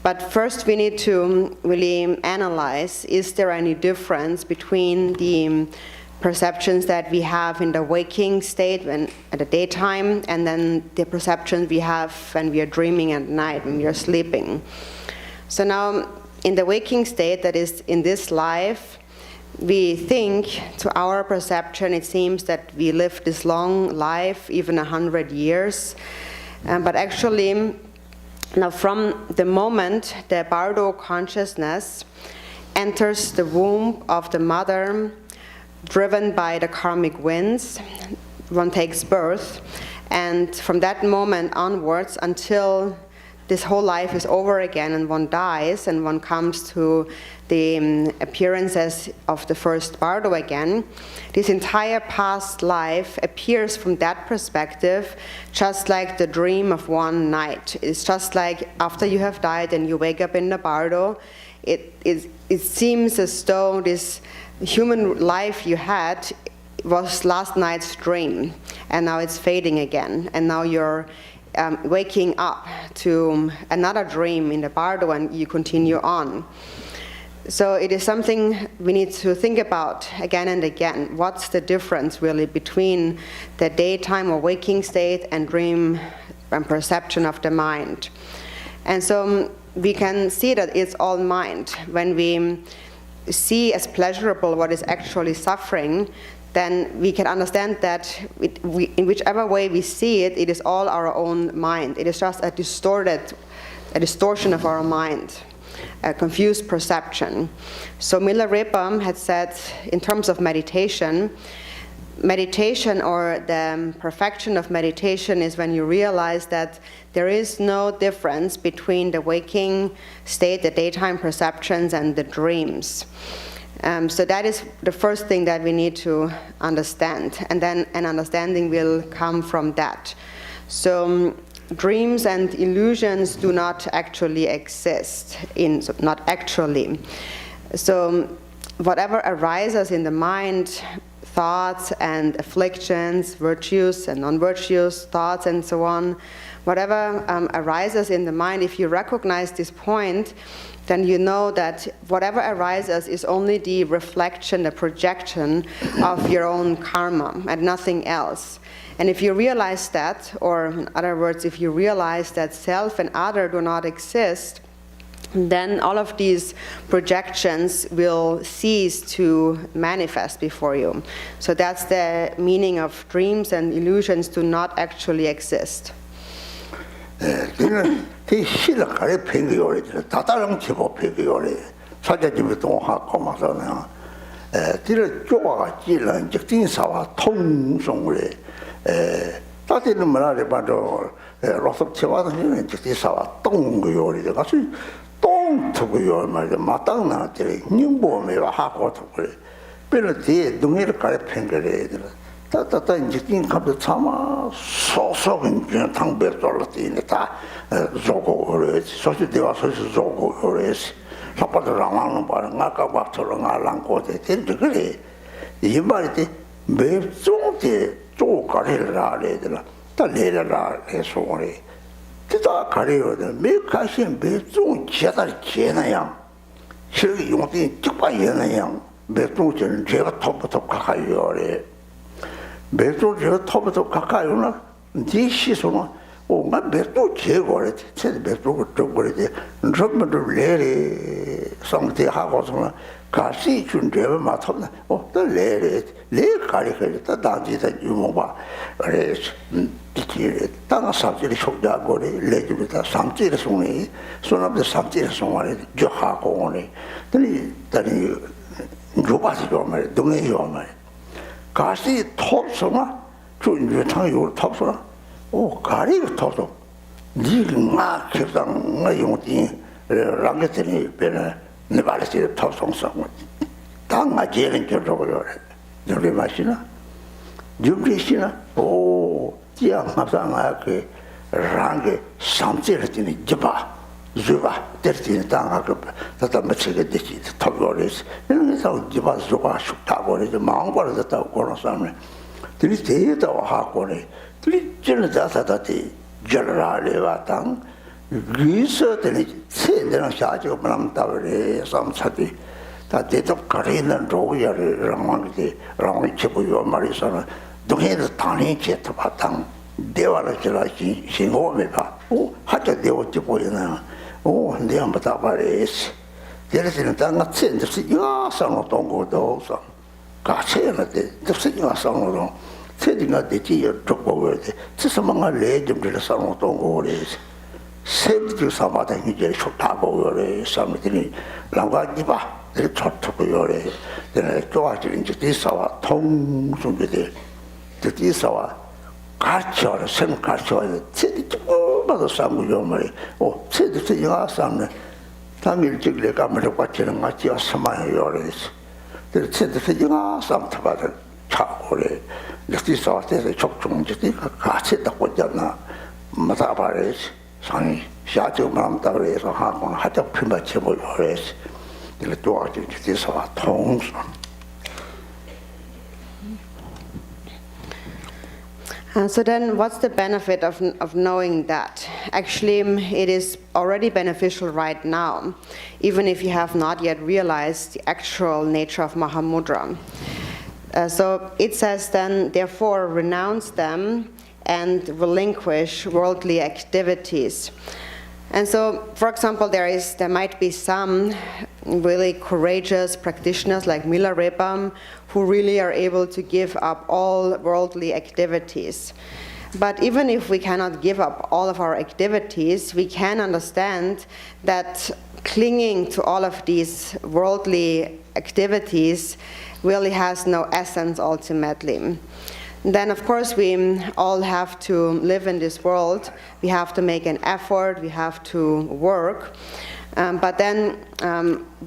But first we need to really analyze, is there any difference between the perceptions that we have in the waking state when at the daytime and then the perceptions we have when we are dreaming at night, when we are sleeping. So now in the waking state, that is in this life, we think to our perception it seems that we live this long life, even 100 years, but actually now from the moment the Bardo consciousness enters the womb of the mother, driven by the karmic winds, one takes birth, and from that moment onwards until this whole life is over again and one dies and one comes to the appearances of the first Bardo again, this entire past life appears from that perspective just like the dream of one night. It's just like after you have died and you wake up in the Bardo, it seems as though this human life you had was last night's dream, and now it's fading again, and now you're waking up to another dream in the Bardo and you continue on. So it is something we need to think about again and again. What's the difference really between the daytime or waking state and dream and perception of the mind? And so we can see that it's all mind. When we see as pleasurable what is actually suffering, then we can understand that in whichever way we see it, it is all our own mind. It is just a distortion of our mind, a confused perception. So Milarepa had said, in terms of meditation or the perfection of meditation is when you realize that there is no difference between the waking state, the daytime perceptions, and the dreams. So that is the first thing that we need to understand, and then an understanding will come from that. So dreams and illusions do not actually exist, not actually. So whatever arises in the mind, thoughts and afflictions, virtues and non-virtuous thoughts and so on, whatever arises in the mind, if you recognize this point, then you know that whatever arises is only the reflection, the projection of your own karma and nothing else. And if you realize that, or in other words, if you realize that self and other do not exist, then all of these projections will cease to manifest before you. So that's the meaning of dreams, and illusions do not actually exist. 그는 그 실력가래 팽이오래 다다른 집어 팽이오래 사자집에 동하고 마서는 뒤를 쪼아가 찔런 적진사와 통송을 따지는 말에 봐도 로섭 치와는 적진사와 똥고요래 가서 똥투고요 말이야 마땅나 때 님보메와 하고 그래 별로 뒤에 동해를 가래 팽이래 따따따 이제 띵값도 참아 소속은 그냥 당배 돌았더니 다 조고 그래 소시 대화 소시 조고 그래 사파도 라마는 바는 아까 박처럼 알랑고대 된데 그래 이 말이 매종대 쪼가래라 그래더라 다 내려라 해서 그래 다 가려거든 매가신 매종 제다리 제나양 저기 용띠 쭉빠이나양 매종전 제가 톱부터 가까이요 그래 매도 제가 톱부터 가까이오나 네 시소는 뭔가 매도 제거를 제 매도를 좀 그러지 전부들 레레 상태하고서는 가시 준비를 맡았나 또 레레 가리가 다지다 유모바 그래서 이게 땅 삼지를 속자고리 레주다 삼지를 송이 손앞에 삼지를 송아래 저하고 오네 근데 누가서 좀 말해 동네 좀 말해 가시 톱소나 준비탕 요 톱소나 오 가리가 톱소 니가 계산 용띠 랑게트니 베나 네발시 톱송성 땅아 제는 저러고요 저리 마시나 준비시나 오 지양합상아 그 랑게 삼지르티니 잡아 zuba terti tanga ko tata machige deki togores ne sa jiba zuba shukta gore de mangor da ta ko samne tili te ta ha ko ne tili chen da sa ta ti jalra le wa tang gisa te ne se de na sha ji ko nam ta re sam chati ta de to kare na ro ya re ramang de ramang che bu yo mari sa na donghe de tani che ta ba tang dewa la jira shi ho me ba o ha ta dewa che bo na 오, 내가 뭐 답하래스. 그래서 땅가 챈데 시가 상어동고 도서. 가체는데 득시가 상어로 세딩가 되지 쪽보거든. 지서망아 레좀들 상어동고래스. 세드 사마다 이제 좋다고 그래. 사람들이 랑가지 봐. 이렇게 좋다고요래. 내가 좋아지는 이제 디사와 통중들이 디사와 가르쳐라 생각하셔야 세디 조금만 상무요 말이 오 세디 영화 상네 당일 찍래 가면 받치는 같이 왔으면 요래서 그 세디 영화 상타받을 차고래 이렇게 서서히 촉중지기 같이 듣고 있잖아 맞아 봐야지 상이 샤지만 따라서 하고 하자 필마치 뭐 요래서 이렇게 도와주지 돼서 통수 So then what's the benefit of knowing that? Actually, it is already beneficial right now, even if you have not yet realized the actual nature of Mahamudra. So it says then, therefore, renounce them and relinquish worldly activities. And so, for example, there might be some really courageous practitioners like Milarepa who really are able to give up all worldly activities. But even if we cannot give up all of our activities, we can understand that clinging to all of these worldly activities really has no essence ultimately. Then, of course, we all have to live in this world. We have to make an effort. We have to work. But then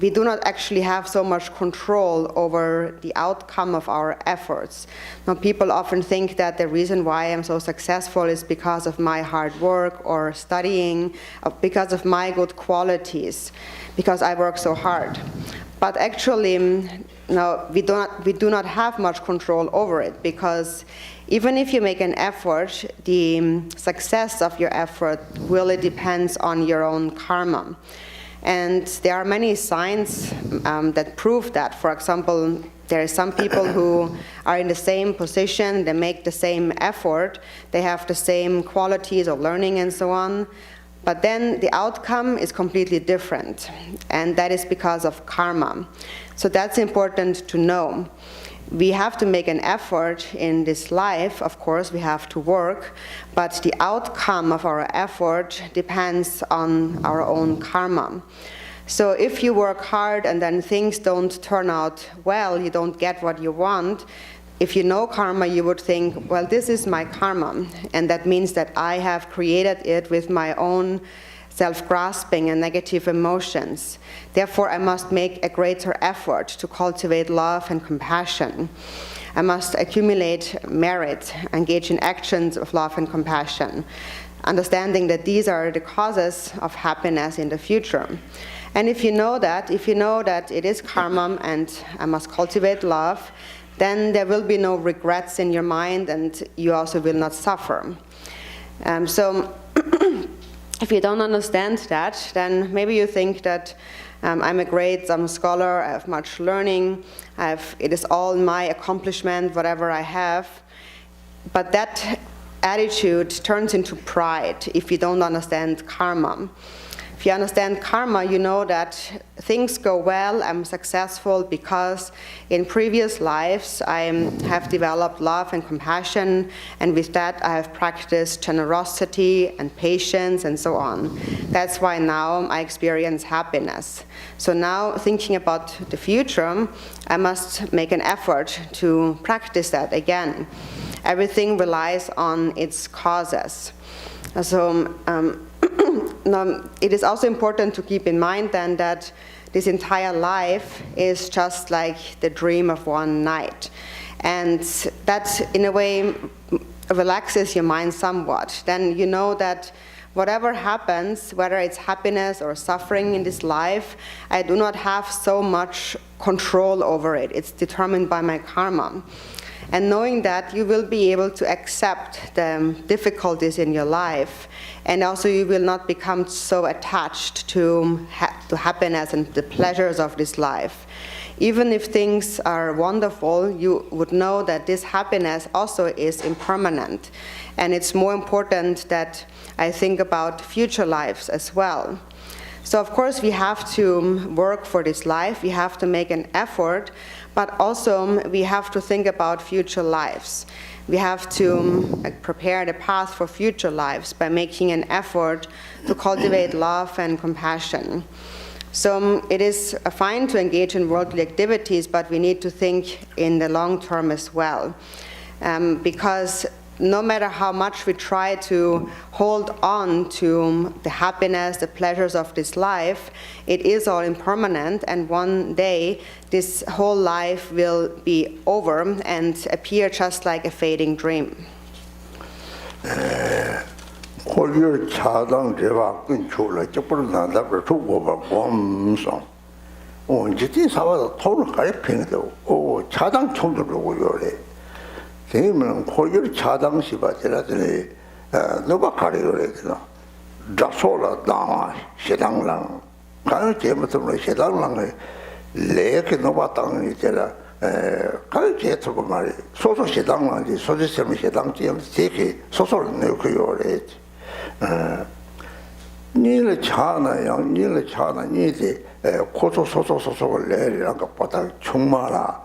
we do not actually have so much control over the outcome of our efforts. Now, people often think that the reason why I'm so successful is because of my hard work or studying, because of my good qualities, because I work so hard. But actually, no, we do not have much control over it, because even if you make an effort, the success of your effort really depends on your own karma. And there are many signs that prove that. For example, there are some people who are in the same position, they make the same effort, they have the same qualities of learning and so on, But then the outcome is completely different, and that is because of karma. So that's important to know. We have to make an effort in this life, of course, we have to work, but the outcome of our effort depends on our own karma. So if you work hard and then things don't turn out well, you don't get what you want, if you know karma, you would think, well, this is my karma, and that means that I have created it with my own self-grasping and negative emotions. Therefore, I must make a greater effort to cultivate love and compassion. I must accumulate merit, engage in actions of love and compassion, understanding that these are the causes of happiness in the future. And if you know that it is karma and I must cultivate love, then there will be no regrets in your mind and you also will not suffer. So if you don't understand that, then maybe you think that I'm a great scholar, I have much learning, it is all my accomplishment, whatever I have. But that attitude turns into pride if you don't understand karma. If you understand karma, you know that things go well, I'm successful because in previous lives I have developed love and compassion, and with that I have practiced generosity and patience and so on. That's why now I experience happiness. So now, thinking about the future, I must make an effort to practice that again. Everything relies on its causes. So now, it is also important to keep in mind then that this entire life is just like the dream of one night. And that, in a way, relaxes your mind somewhat. Then you know that whatever happens, whether it's happiness or suffering in this life, I do not have so much control over it. It's determined by my karma. And knowing that, you will be able to accept the difficulties in your life, and also you will not become so attached to happiness and the pleasures of this life. Even if things are wonderful, you would know that this happiness also is impermanent. And it's more important that I think about future lives as well. So of course we have to work for this life, we have to make an effort, but also we have to think about future lives. We have to prepare the path for future lives by making an effort to cultivate love and compassion. So it is fine to engage in worldly activities, but we need to think in the long term as well. Because no matter how much we try to hold on to the happiness, the pleasures of this life, it is all impermanent, and one day this whole life will be over and appear just like a fading dream. 콜리를 차당 제가 근처로 접을 나다고 두고 범성 언제든 사와도 토를 가리 팽도 차당 총들고 요래 대면 콜리를 차당 시바들더니 누가 가리를 했나 자소라 다마 시당랑 가는 제부터 시당랑에 레게 누가 땅이 되라 가는 제트고 말이 소소 시당랑이 소지스미 시당지 되게 소소를 내고 요래 니를 차나요, 니를 차나, 니지 고소 소소소소를 내리는 것보다 정말아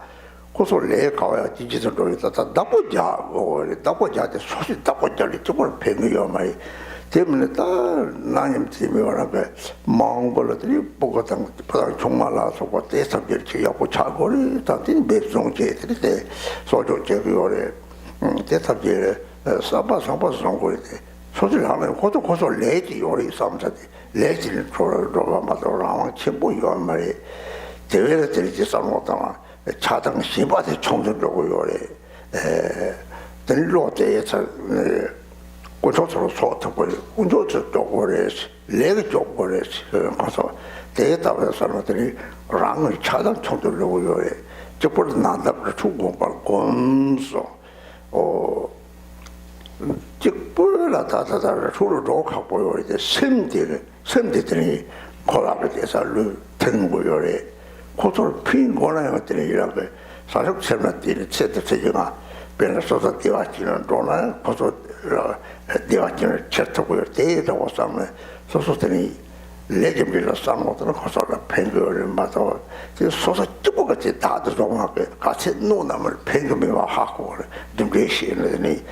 고소를 내 가야 지지선 로이다 나쁘자 나쁘자데 소시 나쁘자리 정말 배미요 말이 때문에 다 나님 팀이라고 몽골들이 보고당 정말아 소고 대사별 지하고 차고리 다들 배송제들이 돼 소조 제거래 대사별 사바 송고리 소질 하면 고소 레지 요리 삼사디 레지를 조라마도랑 첨부요 말이 대회를 들지 삼모다마 차당 시바데 총들고 요래 들로대에서 고소로 소토고 운조도 도고레스 레기 쪽고레스 가서 대답을 사람들이 랑을 차당 총들고 요래 저보다 난다고 추고 발곤소 직불라 다다다 서로 로카 보여 이제 샘들이 콜라를 해서 르는 거요래 고소를 핀 거나 같은 이라고 사실 샘들이 세트세가 변해서 뛰어지는 도나 고소 대화전을 쳤다고요. 대라고 싸면 소소들이 레전드로 싸먹던 거서를 팽거를 맞아. 소소 뚜껑같이 다들 동하게 같이 노남을 팽거미와 하고 좀 레시는데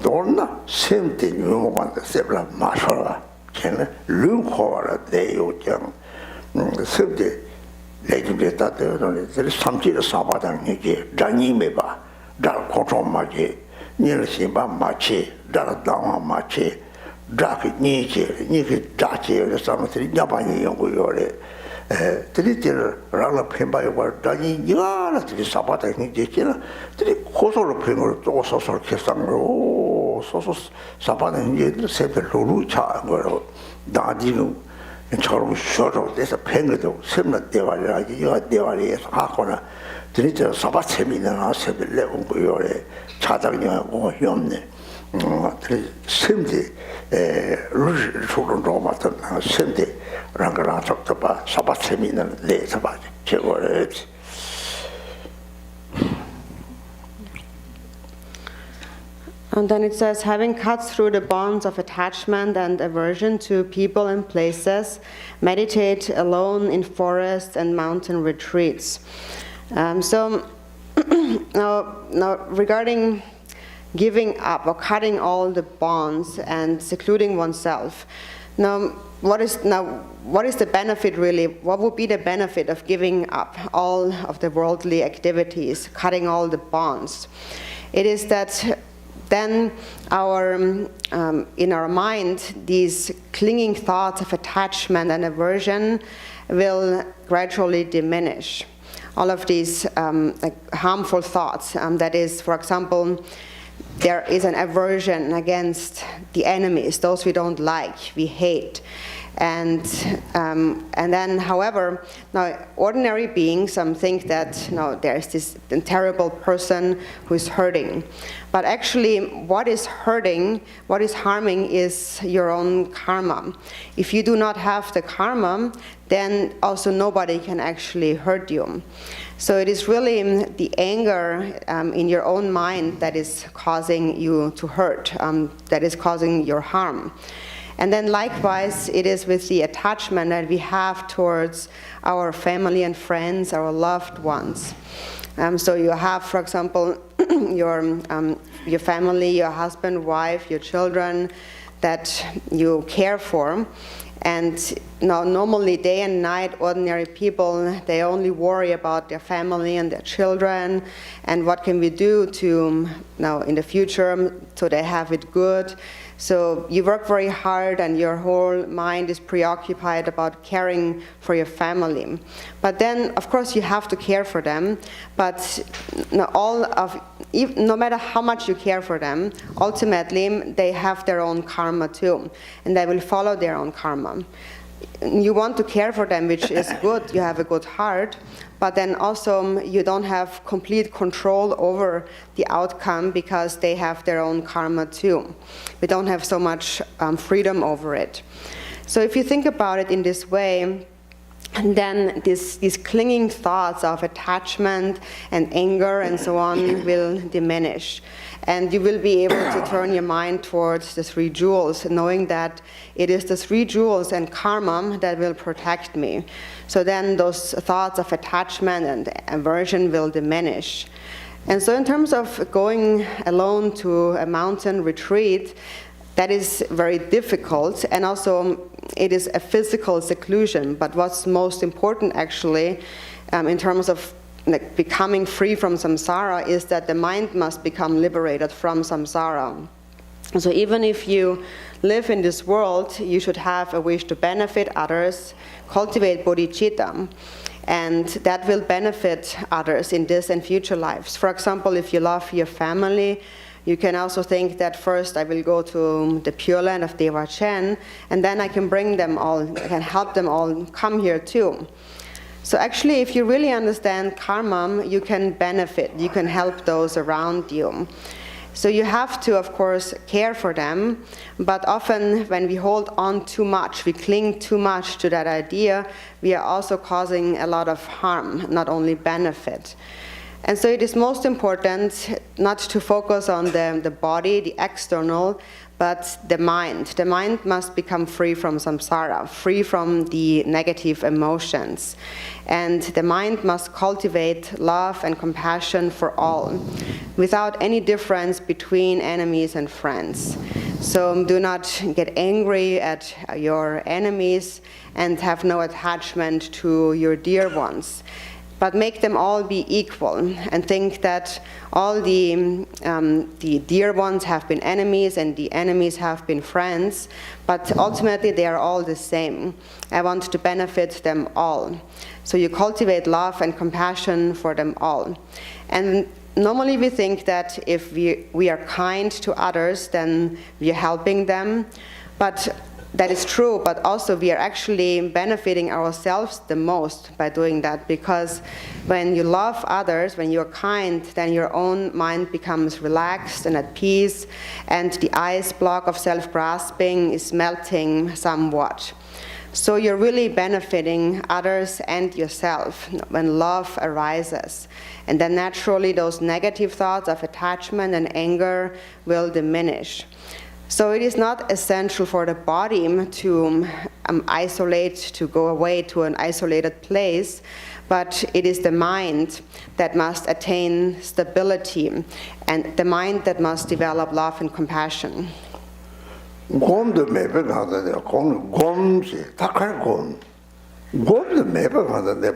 돈나 샘때 유모반데 세블라 마셔라. 걔는 룸코라 대요정 습대 레전드 따뜻하더니 삼지를 사바당 이게 장님에봐 달 고통마지 니르시바 마치 달당와 마치 자기 니게 자치를 삼들이 야반이 연구요래 드리들 라라 펜바이와 다니 니가라 드리 사바당 이게 드리 고소로 펜을 또 소소를 계산으로 소소 사바당 이게 세벨로루 차거로 나디는 저런 쇼로 돼서 팽거도 sem나 대화를 이거 대화에서 하거나 드리저 사바 세미나 세벨레 온 거요래 차장님하고 협네 드리 sem디 루즈 소론 로마던 sem디 랑가라 적도바 사바 세미나 내서 봐 제거를 And then it says, having cut through the bonds of attachment and aversion to people and places, meditate alone in forests and mountain retreats. So now regarding giving up or cutting all the bonds and secluding oneself, now what is the benefit really? What would be the benefit of giving up all of the worldly activities, cutting all the bonds? It is that then in our mind, these clinging thoughts of attachment and aversion will gradually diminish. All of these harmful thoughts, that is, for example, there is an aversion against the enemies, those we don't like, we hate. And then, however, now ordinary beings think that there's this terrible person who is hurting, but actually, what is hurting, what is harming, is your own karma. If you do not have the karma, then also nobody can actually hurt you. So it is really the anger in your own mind that is causing you to hurt, that is causing your harm. And then likewise, it is with the attachment that we have towards our family and friends, our loved ones. So you have, for example, your family, your husband, wife, your children that you care for. And now normally day and night, ordinary people, they only worry about their family and their children and what can we do to, now in the future, so they have it good. So you work very hard and your whole mind is preoccupied about caring for your family. But then, of course, you have to care for them, but no matter how much you care for them, ultimately they have their own karma too, and they will follow their own karma. You want to care for them, which is good, you have a good heart, but then also you don't have complete control over the outcome because they have their own karma too. We don't have so much freedom over it. So if you think about it in this way, then these clinging thoughts of attachment and anger and so on will diminish. And you will be able to turn your mind towards the three jewels, knowing that it is the three jewels and karma that will protect me. So then those thoughts of attachment and aversion will diminish. And so in terms of going alone to a mountain retreat, that is very difficult, and also it is a physical seclusion. But what's most important actually, in terms of becoming free from samsara, is that the mind must become liberated from samsara. So even if you live in this world, you should have a wish to benefit others, cultivate bodhicitta, and that will benefit others in this and future lives. For example, if you love your family, you can also think that first I will go to the Pure Land of Garchen, and then I can bring them all, I can help them all come here too. So actually, if you really understand karma, you can benefit, you can help those around you. So you have to, of course, care for them, but often when we hold on too much, we cling too much to that idea, we are also causing a lot of harm, not only benefit. And so it is most important not to focus on the body, the external, but the mind. The mind must become free from samsara, free from the negative emotions. And the mind must cultivate love and compassion for all, without any difference between enemies and friends. So do not get angry at your enemies and have no attachment to your dear ones, but make them all be equal and think that all the dear ones have been enemies and the enemies have been friends, but ultimately they are all the same. I want to benefit them all. So you cultivate love and compassion for them all. And normally we think that if we are kind to others, then we are helping them, but that is true, but also we are actually benefiting ourselves the most by doing that, because when you love others, when you're kind, then your own mind becomes relaxed and at peace, and the ice block of self-grasping is melting somewhat. So you're really benefiting others and yourself when love arises. And then naturally those negative thoughts of attachment and anger will diminish. So it is not essential for the body to isolate, to go away to an isolated place, but it is the mind that must attain stability, and the mind that must develop love and compassion. 곰도 매번 하던데, 곰지, 닭할 곰. 곰도 매번 하던데,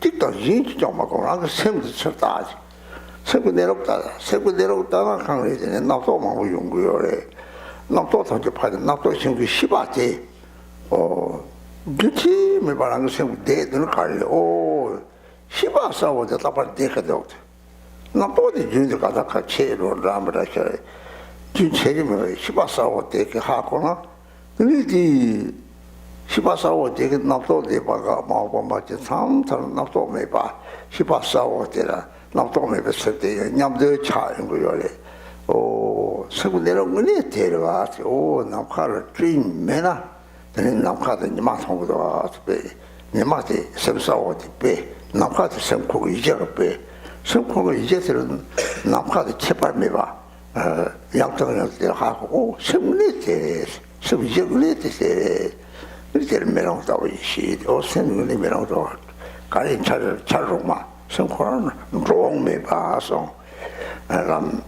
찍다 진짜 막 곰, 생도 쳤다. 생도 내려갔다가 강의전에 나도 막 연구요래. 나도 저기 파데 나도 생도 18대. 그치 매번 그 생도 대는 갈래. 18사고 다 빨리 대가도. 나도 이제 가다 같이로 라마라셔. 준 책임을 18사고 대게 하거나. 근데 18사고 대게 나도 대바가 마고 맞지 삼탄 나도 매봐. 18사고 대라. 나도 매봐 쓸때 냠도 차인 거요래. 세고 내려오니 데려와서 남카를 쥐매나 되는 남카도 니마성보다 배 니마티 sem사오디 배 남카도 sem코고 이제가 배 sem코고 이제들은 남카도 제발매봐 양정을 하고 sem리테 sem이제리테 이제 메롱다고 이시 오센이 메롱도 가린 차로마 sem코는 롱매봐서 람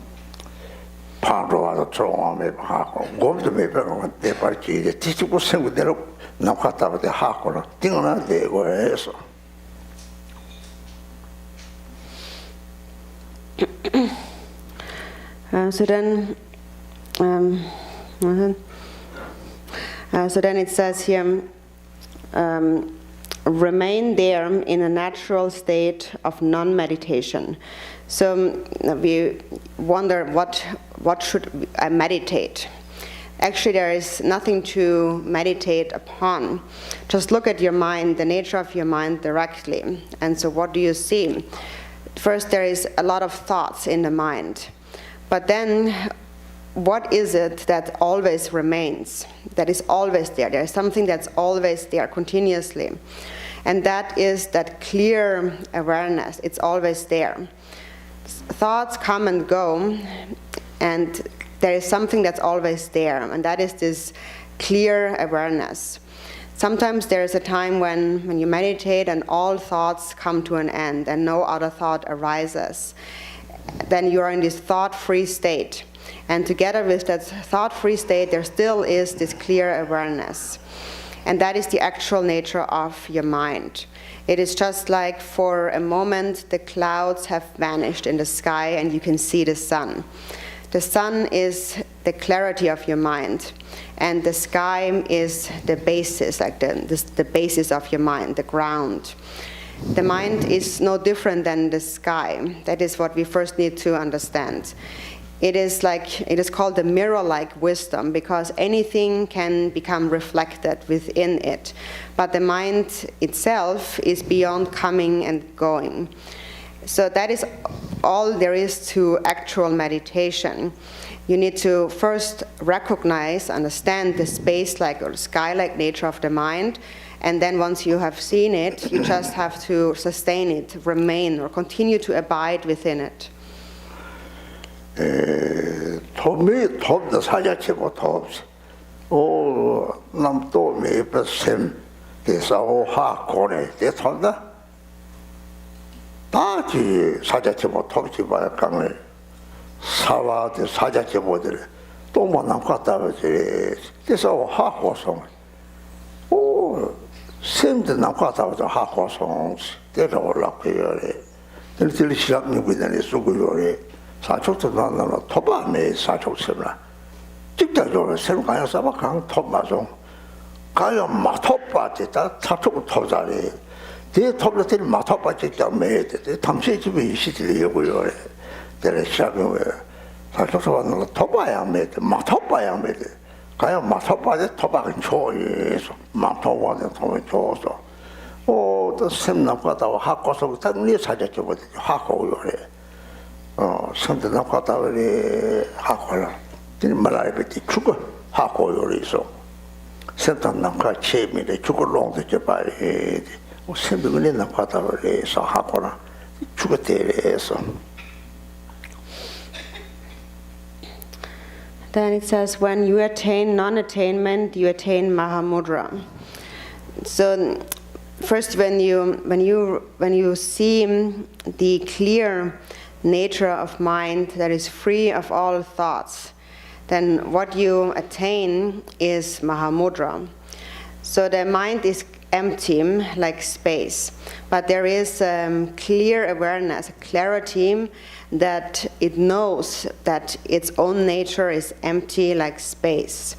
파로와서 좋아하면 하고 곰도 매번 대발지 뒤집고 생구대로 나갔다 보대 하고는 띵어나 되고 해서 So then it says here, remain there in a natural state of non-meditation. So we wonder what should I meditate? Actually, there is nothing to meditate upon. Just look at your mind, the nature of your mind directly. And so what do you see? First, there is a lot of thoughts in the mind. But then, what is it that always remains? That is always there. There is something that's always there continuously. And that is that clear awareness. It's always there. Thoughts come and go, and there is something that's always there, and that is this clear awareness. Sometimes there is a time when you meditate and all thoughts come to an end and no other thought arises. Then you are in this thought-free state. And together with that thought-free state, there still is this clear awareness. And that is the actual nature of your mind. It is just like for a moment the clouds have vanished in the sky and you can see the sun. The sun is the clarity of your mind, and the sky is the basis, like the basis of your mind, the ground. The mind is no different than the sky. That is what we first need to understand. It is called the mirror-like wisdom, because anything can become reflected within it. But the mind itself is beyond coming and going. So that is all there is to actual meditation. You need to first recognize, understand the space-like or sky-like nature of the mind, and then once you have seen it, you just have to sustain it, remain, or continue to abide within it. 톱도 사자치고 톱, 남도 매버셈, 대사오 하고네, 대통다. 다지 사자치고 톱지 봐야 강에 사와드 사자치고들 또뭐 남갔다 그지. 대사오 하고송, 샘도 남갔다 그지 하고송, 대사 올라가요래. 들들 시작이 그다음에 수고요래. 사촉도 나는 토바메 사촉스라. 직접적으로 새로 가야 사바 강 토바송. 가야 마토바지다 사촉 토자리. 대 토블들 마토바지 때문에 탐시 집에 있으리 요거요. 대래 시작은 사촉도 나는 토바야 메 마토바야 메. 가야 마토바지 토바가 좋아해서 마토바지 토바 좋아서. 또 샘나가다 학고서 당리 사자죠. 학고요래. 선대나 과다리 하고라. 이 말아야지 죽어 하고 요리서. 선단남과 체미를 죽어 롱도 줘봐야지. 선배는 나 과다리서 하고라. 죽어대래서. Then it says, when you attain non-attainment, you attain Mahamudra. So first, when you see the clear nature of mind that is free of all thoughts, then what you attain is Mahamudra. So the mind is empty, like space, but there is clear awareness, clarity that it knows that its own nature is empty, like space.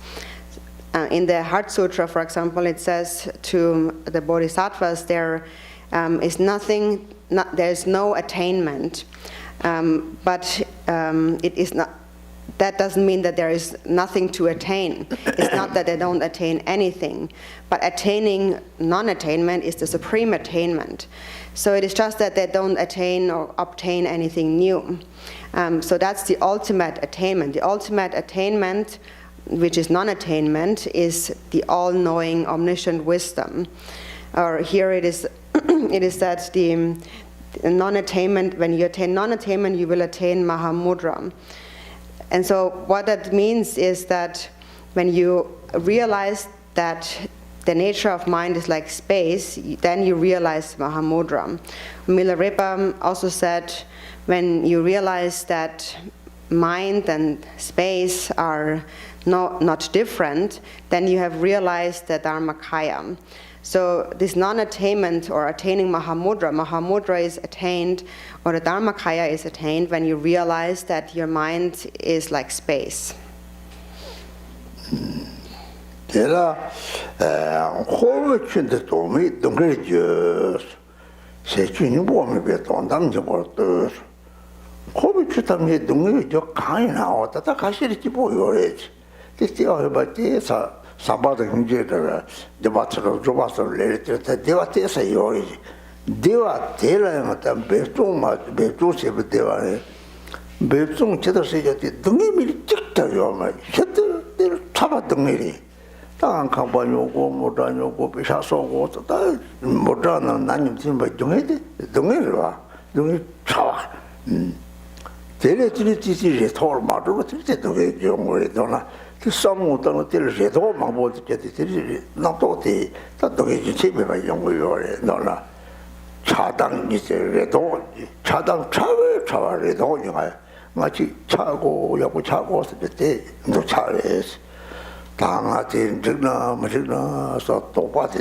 In the Heart Sutra, for example, it says to the bodhisattvas, there is no attainment. But it is not. That doesn't mean that there is nothing to attain. It's not that they don't attain anything, but attaining non-attainment is the supreme attainment. So it is just that they don't attain or obtain anything new. So that's the ultimate attainment. The ultimate attainment, which is non-attainment, is the all-knowing, omniscient wisdom. Or here it is, it is that the non-attainment, when you attain non-attainment, you will attain Mahamudra. And so what that means is that when you realize that the nature of mind is like space, then you realize Mahamudra. Milarepa also said, when you realize that mind and space are not different, then you have realized the Dharmakaya. So this non-attainment or attaining Mahamudra is attained, or the Dharmakaya is attained when you realize that your mind is like space. 제가 호흡춘데 도움이 동그래져 세균이 보면 왜 돈담지 못도 호흡춘담이 동그래져 가이 나왔다 다 가시리지 보여야지 그때가 해봤지서 사바도 문제를 데바트로 조바스로 내렸다 데바트에서 요리지 데바 데라야마다 배종세부 데바네 배종 제대로 세졌지 등이밀이 찍다요 말 셔들 잡아 등이리 땅 칸바뇨고 못다뇨고 비샤소고 다 못다는 나님 팀바 중에데 등이리 와 등이 차와 데레트리티지 토르 마르고 트리테 등이 용거리 도나 그 싸움을 때를 해도 막보지 때들이 나도티 다도게 집에가 연구요래 너나 차당 이제래도 차당 차와래도 이가 마치 차고 여고 차고 그때 너 차래스 당아진 즉나 뭐즉나서 똑바지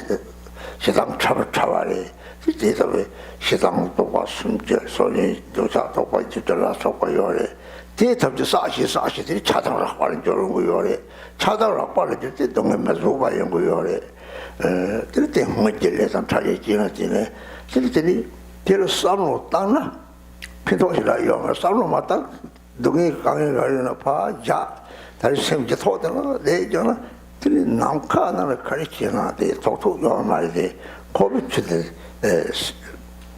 시당 차와래 그때서 왜 시당 똑바 숨져 소리 도자 똑바 지들라 속고요래 대답도 사시들이 차당을 하는 줄 거요래 차당을 하는 때 동네만 소바 연구요래 그때 뭐길래서 차례지네 그때니 대로 싸로 땅나 피도시라 영어 싸로 맞다 동네 강에 가려나 봐자 다시 생기 토다나 내잖아 들이 남카나를 가르치나 돼 토토 요 말이 코비치들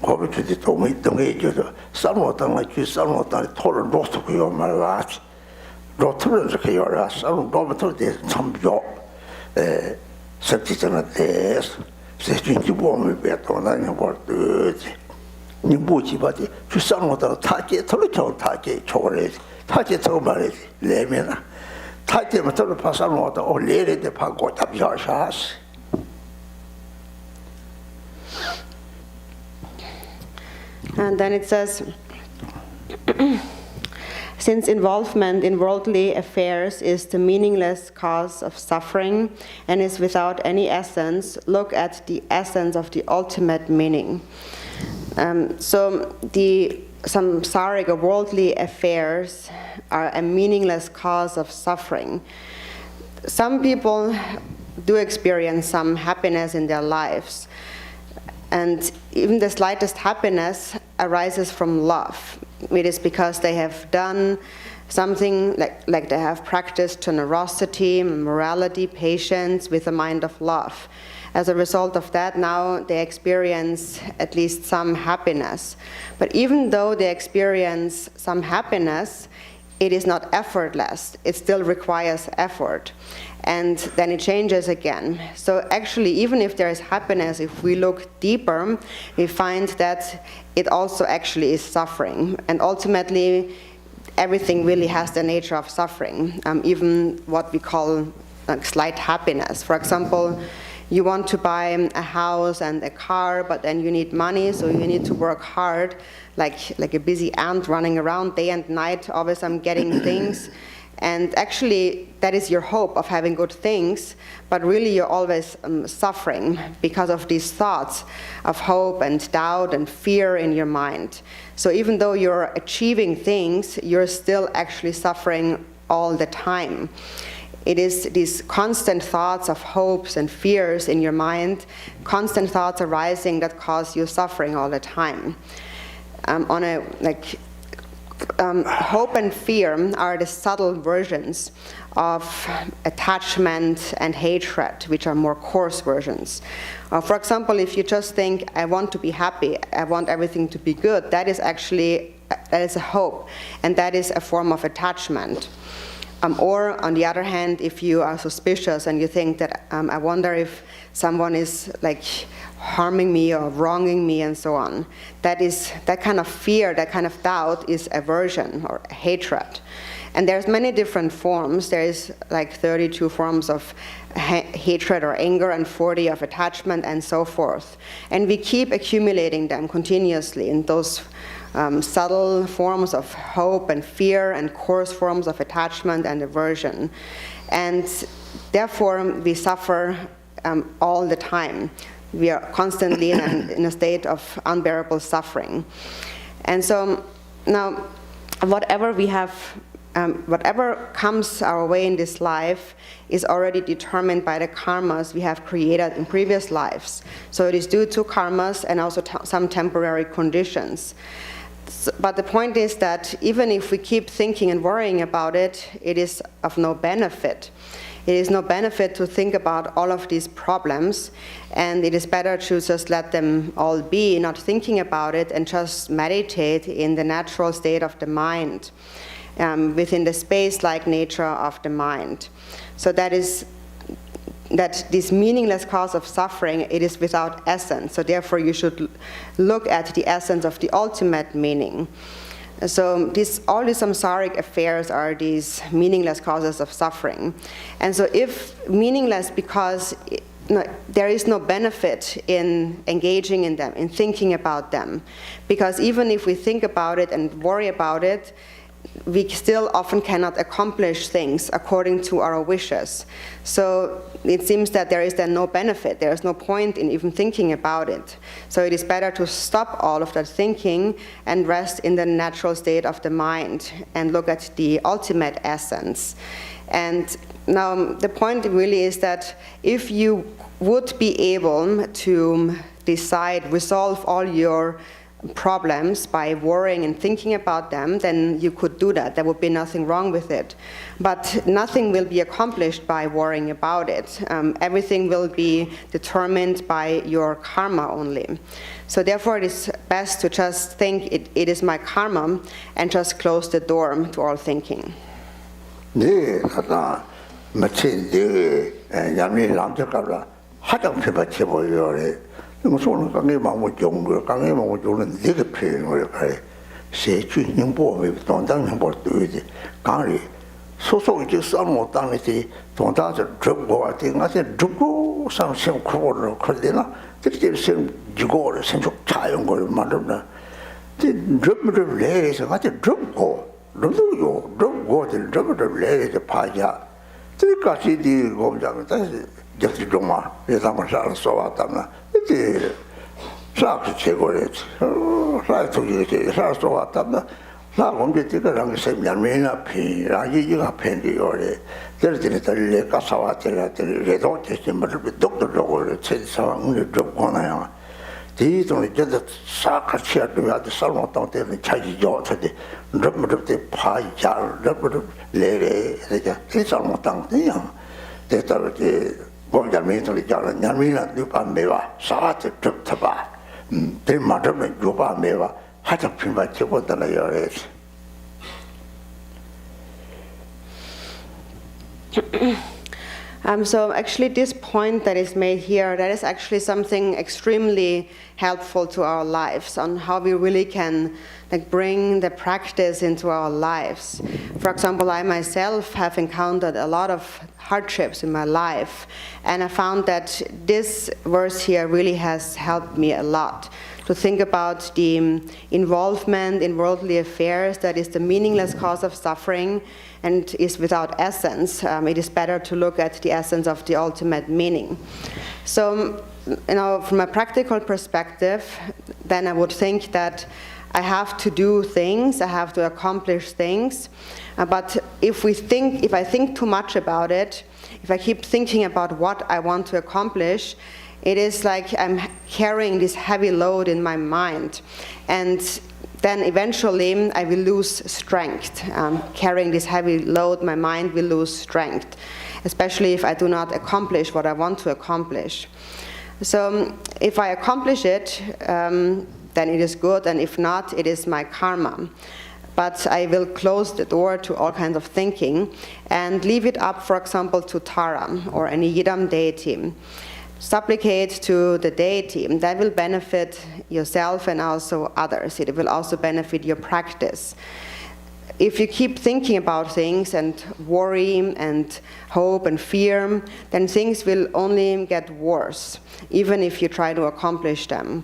거기 주디 도미 등에 저도 산호당을 주 산호당에 토를 로스고요 말아지 로트를 이렇게 열어 산호 로버트 참죠 septi잖아 대스 세진지 보면 배도나는 거듯이 니 뭐지 바지 주 산호당 타게 털을 타게 초월해 타게 더 말이지 레면아 타게만 털을 파산호당 올레레데 파고 잡혀샤스 And then it says, since involvement in worldly affairs is the meaningless cause of suffering and is without any essence, look at the essence of the ultimate meaning. So the samsaric or worldly affairs are a meaningless cause of suffering. Some people do experience some happiness in their lives. And even the slightest happiness arises from love. It is because they have done something like they have practiced generosity, morality, patience with a mind of love. As a result of that, now they experience at least some happiness. But even though they experience some happiness, it is not effortless. It still requires effort. And then it changes again. So actually, even if there is happiness, if we look deeper, we find that it also actually is suffering. And ultimately, everything really has the nature of suffering, even what we call slight happiness. For example, you want to buy a house and a car, but then you need money, so you need to work hard, like a busy ant running around day and night, always getting things. And actually, that is your hope of having good things, but really you're always suffering because of these thoughts of hope and doubt and fear in your mind. So even though you're achieving things, you're still actually suffering all the time. It is these constant thoughts of hopes and fears in your mind, constant thoughts arising that cause you suffering all the time. Hope and fear are the subtle versions of attachment and hatred, which are more coarse versions. For example, if you just think, I want to be happy, I want everything to be good, that is a hope, and that is a form of attachment. Or, on the other hand, if you are suspicious and you think that I wonder if someone is harming me or wronging me and so on, that kind of fear, that kind of doubt is aversion or hatred. And there's many different forms. There is 32 forms of hatred or anger and 40 of attachment and so forth. And we keep accumulating them continuously in those subtle forms of hope and fear and coarse forms of attachment and aversion. And therefore, we suffer all the time. We are constantly in a state of unbearable suffering. And so now, whatever comes our way in this life is already determined by the karmas we have created in previous lives. So it is due to karmas and also some temporary conditions. But the point is that even if we keep thinking and worrying about it, it is of no benefit. It is no benefit to think about all of these problems, and it is better to just let them all be, not thinking about it, and just meditate in the natural state of the mind, within the space-like nature of the mind. So that this meaningless cause of suffering, it is without essence. So therefore you should look at the essence of the ultimate meaning. So all these samsaric affairs are these meaningless causes of suffering. And so if meaningless because there is no benefit in engaging in them, in thinking about them, because even if we think about it and worry about it, we still often cannot accomplish things according to our wishes. So it seems that there is then no benefit. There is no point in even thinking about it. So it is better to stop all of that thinking and rest in the natural state of the mind and look at the ultimate essence. And now the point really is that if you would be able to resolve all your problems by worrying and thinking about them, then you could do that. There would be nothing wrong with it. But nothing will be accomplished by worrying about it. Everything will be determined by your karma only. So therefore it is best to just think it is my karma and just close the door to all thinking. 네, 하다 마치 네 양이 남자가라 하장 피바치 보여래. 무슨 강에 마음을 정거 강에 마음을 주는 네가 표현을 해. 세주 행보에 동당 행보를 두지. 강이 소속이 싸움 땅에서 동다서 접고 왔더니 가서 죽고 상심 그거를 걸리나 그때 생 죽고를 생축 자연 걸 만들나. 그 접을 내에서 같이 접고 너도요 접고들 접을 내에서 파자. 그까지 네 공장에 다시 저기 좀만 예상을 살아서 왔다나. 이제 사학시 최고래. 사학시 살아서 왔다나. 나 공개 때가랑 세미나미나 피 라지가 펜디요래. 저들이 달래 가사와들이 레도 제심을 독도적으로 체상을 접고나요. 뒤도 이제 사카치 아도 살모던 때는 차지죠. 저때 럽럽때 파이자 럽럽 레레 이제 살모던 때야. 대다르게 공장민들이 자는 냐미나 누반메와 사와트 접타바. 대마르면 요바메와 하자 핀바 쳐보다나요. So actually this point that is made here, that is actually something extremely helpful to our lives on how we really can bring the practice into our lives. For example, I myself have encountered a lot of hardships in my life, and I found that this verse here really has helped me a lot to think about the involvement in worldly affairs that is the meaningless cause of suffering and is without essence. It is better to look at the essence of the ultimate meaning. So, from a practical perspective, then I would think that I have to do things, I have to accomplish things, but if I think too much about it, if I keep thinking about what I want to accomplish, it is like I'm carrying this heavy load in my mind, and then eventually I will lose strength. Carrying this heavy load, my mind will lose strength, especially if I do not accomplish what I want to accomplish. So if I accomplish it, then it is good, and if not, it is my karma. But I will close the door to all kinds of thinking and leave it up, for example, to Tara or any Yidam deity. Supplicate to the deity. That will benefit yourself and also others. It will also benefit your practice. If you keep thinking about things and worry and hope and fear, then things will only get worse, even if you try to accomplish them.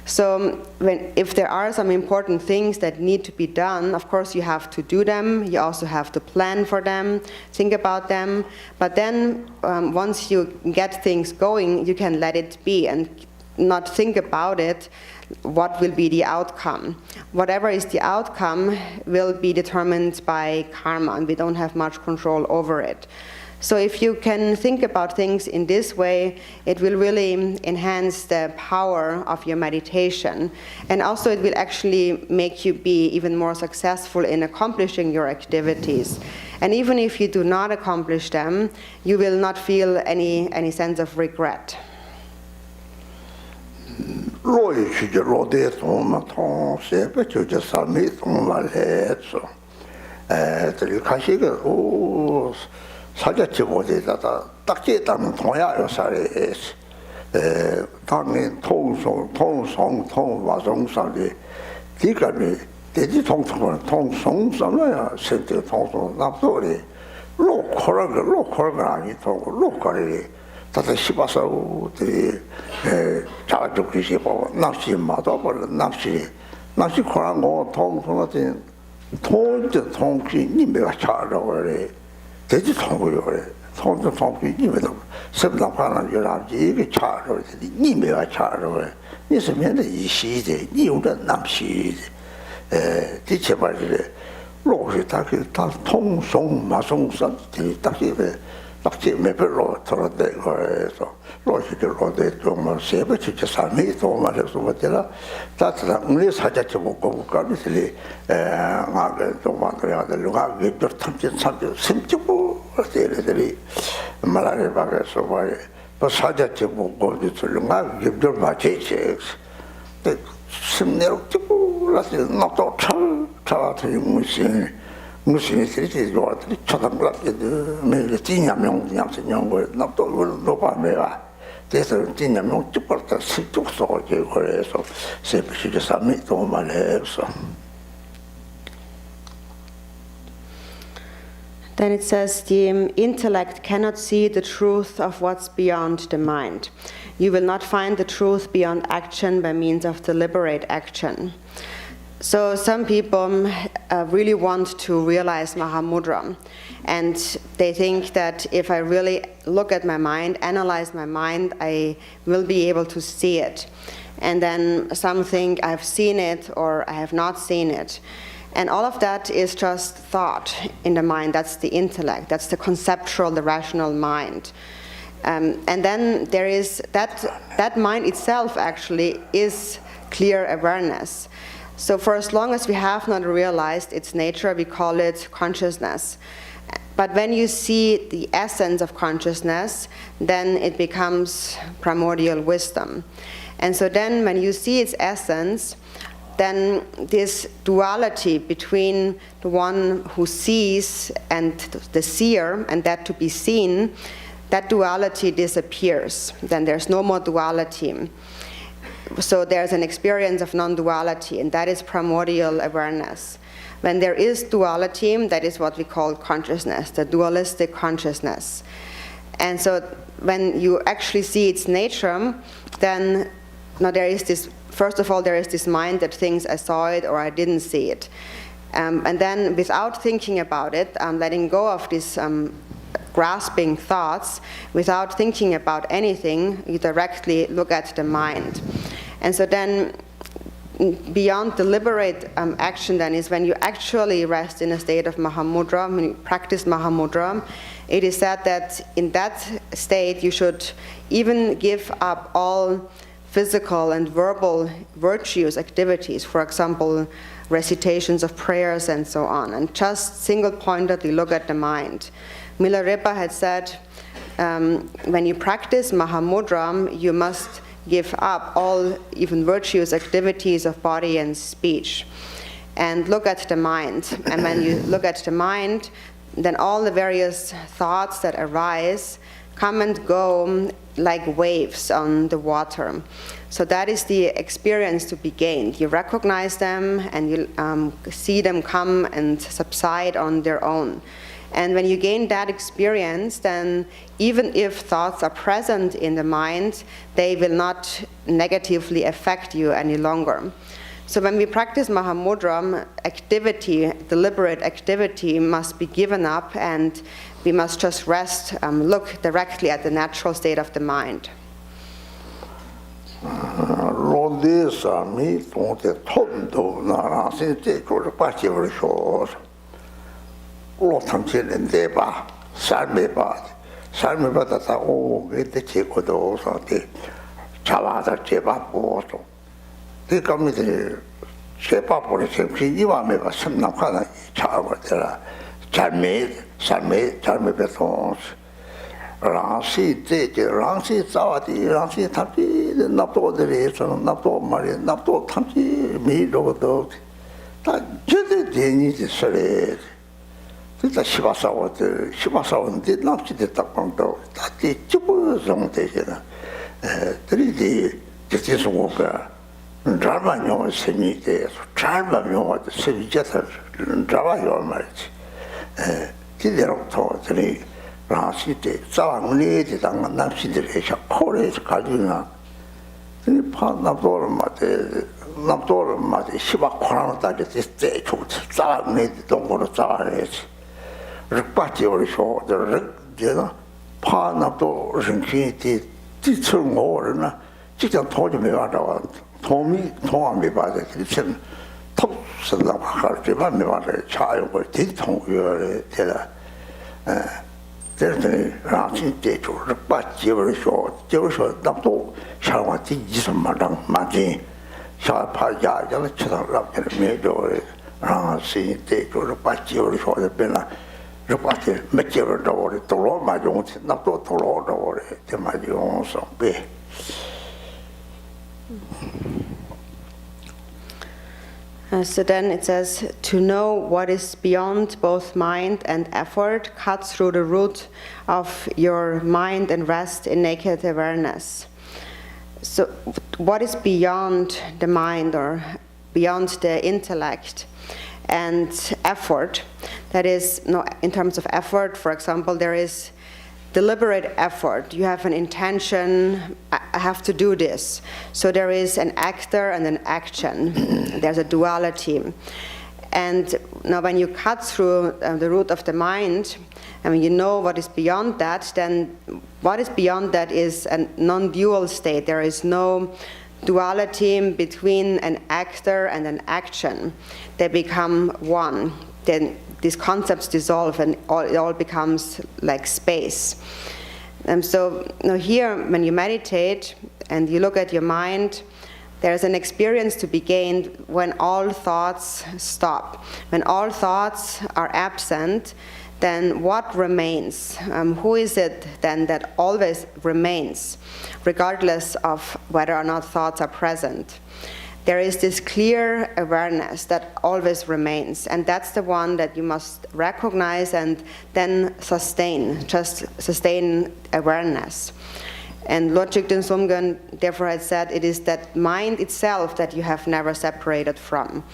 So if there are some important things that need to be done, of course you have to do them, you also have to plan for them, think about them, but then once you get things going, you can let it be and not think about it, what will be the outcome. Whatever is the outcome will be determined by karma, and we don't have much control over it. So if you can think about things in this way, it will really enhance the power of your meditation. And also it will actually make you be even more successful in accomplishing your activities. And even if you do not accomplish them, you will not feel any sense of regret. 사자치고대다가 딱지에 따면 동야요 살에 당연 통송와송살이 디가니 대지 통송살이야 센터 통송 납소리 로코라가 아니 로코리 다다 시바사우들이 자주기시 보고 낚시 마도벌 낚시 코란 거 통송한테 통지 님배가 차라고 대지 통고요래 통지 님배도 섭납하는 여러분이 이게 차라고 님배가 차라고 있으면 이 시대 니우는 남시 디체발이 로시 다 통송 마송선 딱히 딱지 매별로 돌아대 거에서 로시들로대 정말 세버치지 삶이 또 말해서 뭐더라 따뜻한 우리 사자치 먹고 가면서리 나가 좀 만들어야 될 누가 ветер 탐진 심지고 세들이 말하는 바에서 말해 뭐 사자치 먹고 들는가 ветер 맞지 심내로 찍고 라서 나도 차와서 무슨 일이 좋아들이 쳐다보라게도 매일 진짜명 그냥 거 나도 노바메가 그래서 진짜명 찍었다 실족서 그래서 세비시게 삼이 또 말해서. Then it says the intellect cannot see the truth of what's beyond the mind. You will not find the truth beyond action by means of deliberate action. So some people really want to realize Mahamudra, and they think that if I really look at my mind, analyze my mind, I will be able to see it. And then some think I've seen it or I have not seen it. And all of that is just thought in the mind. That's the intellect. That's the conceptual, the rational mind. And then there is that mind itself actually is clear awareness. So for as long as we have not realized its nature, we call it consciousness. But when you see the essence of consciousness, then it becomes primordial wisdom. And so then when you see its essence, then this duality between the one who sees and the seer and that to be seen, that duality disappears. Then there's no more duality. So there's an experience of non-duality, and that is primordial awareness. When there is duality, that is what we call consciousness, the dualistic consciousness. And so when you actually see its nature, then now there is this, first of all, there is this mind that thinks I saw it or I didn't see it. And then without thinking about it, letting go of these grasping thoughts, without thinking about anything, you directly look at the mind. And so then beyond deliberate action then is when you actually rest in a state of Mahamudra, when you practice Mahamudra, it is said that in that state you should even give up all physical and verbal virtuous activities, for example, recitations of prayers and so on, and just single-pointedly look at the mind. Milarepa had said, when you practice Mahamudra, you must give up all even virtuous activities of body and speech and look at the mind. And when you look at the mind, then all the various thoughts that arise come and go like waves on the water. So that is the experience to be gained. You recognize them and you see them come and subside on their own. And when you gain that experience, then even if thoughts are present in the mind, they will not negatively affect you any longer. So when we practice Mahamudra, activity, deliberate activity must be given up, and we must just rest, look directly at the natural state of the mind. 삶의 바다 오 그때 제거도 어디 자와다 제바보도 그감이들 제바보를 생기지 와메가 섬나카나 차거더라 삶의 배송 랑시 제제 랑시 자와디 랑시 탑지 납도들에서 납도 말이 납도 탑지 미로도 다 제대 되니지 소리 진짜 시바사원데 납치됐다 방도 다지 찌부정 되잖아 들이지 제지송가 드라마뇨 세미데 드라마뇨 세비자서 드라마요 말이지 기대로부터 들이 라시데 자왕리에 당 납치들이 샤코레스 가지나 이 파나도르 마데 시바 코라노 따게 됐대 좋지 자왕리에 동거로 자와야지 르빠지 오리쇼 르게나 파나도 링키티 티츠모르나 직접 도저히 와다와 통함이 받아 그렇지 톱스다 가르치만 메마를 차요고 뒤통요에 되라 there's Ranchi Techo, but Jewish, Nato, Shawati, Jisam Madam, Maji, Shapaja, Chilap, and Major, Ranchi Techo, but Jewish or the Bella, Repati, Material Dory, Toro, my own, not to Toro Dory, the my own song be. So then it says, to know what is beyond both mind and effort cuts through the root of your mind and rest in naked awareness. So what is beyond the mind or beyond the intellect and effort? That is, no, in terms of effort, for example, there is deliberate effort. You have an intention, I have to do this. So there is an actor and an action. There's a duality. And now when you cut through the root of the mind, and when you know what is beyond that, then what is beyond that is a non-dual state. There is no duality between an actor and an action. They become one. Then these concepts dissolve and it all becomes like space. So now here, when you meditate and you look at your mind, there's an experience to be gained when all thoughts stop. When all thoughts are absent, then what remains? Who is it then that always remains, regardless of whether or not thoughts are present? There is this clear awareness that always remains, and that's the one that you must recognize and then sustain, just sustain awareness. And Lord Jigten Sumgön therefore had said, it is that mind itself that you have never separated from.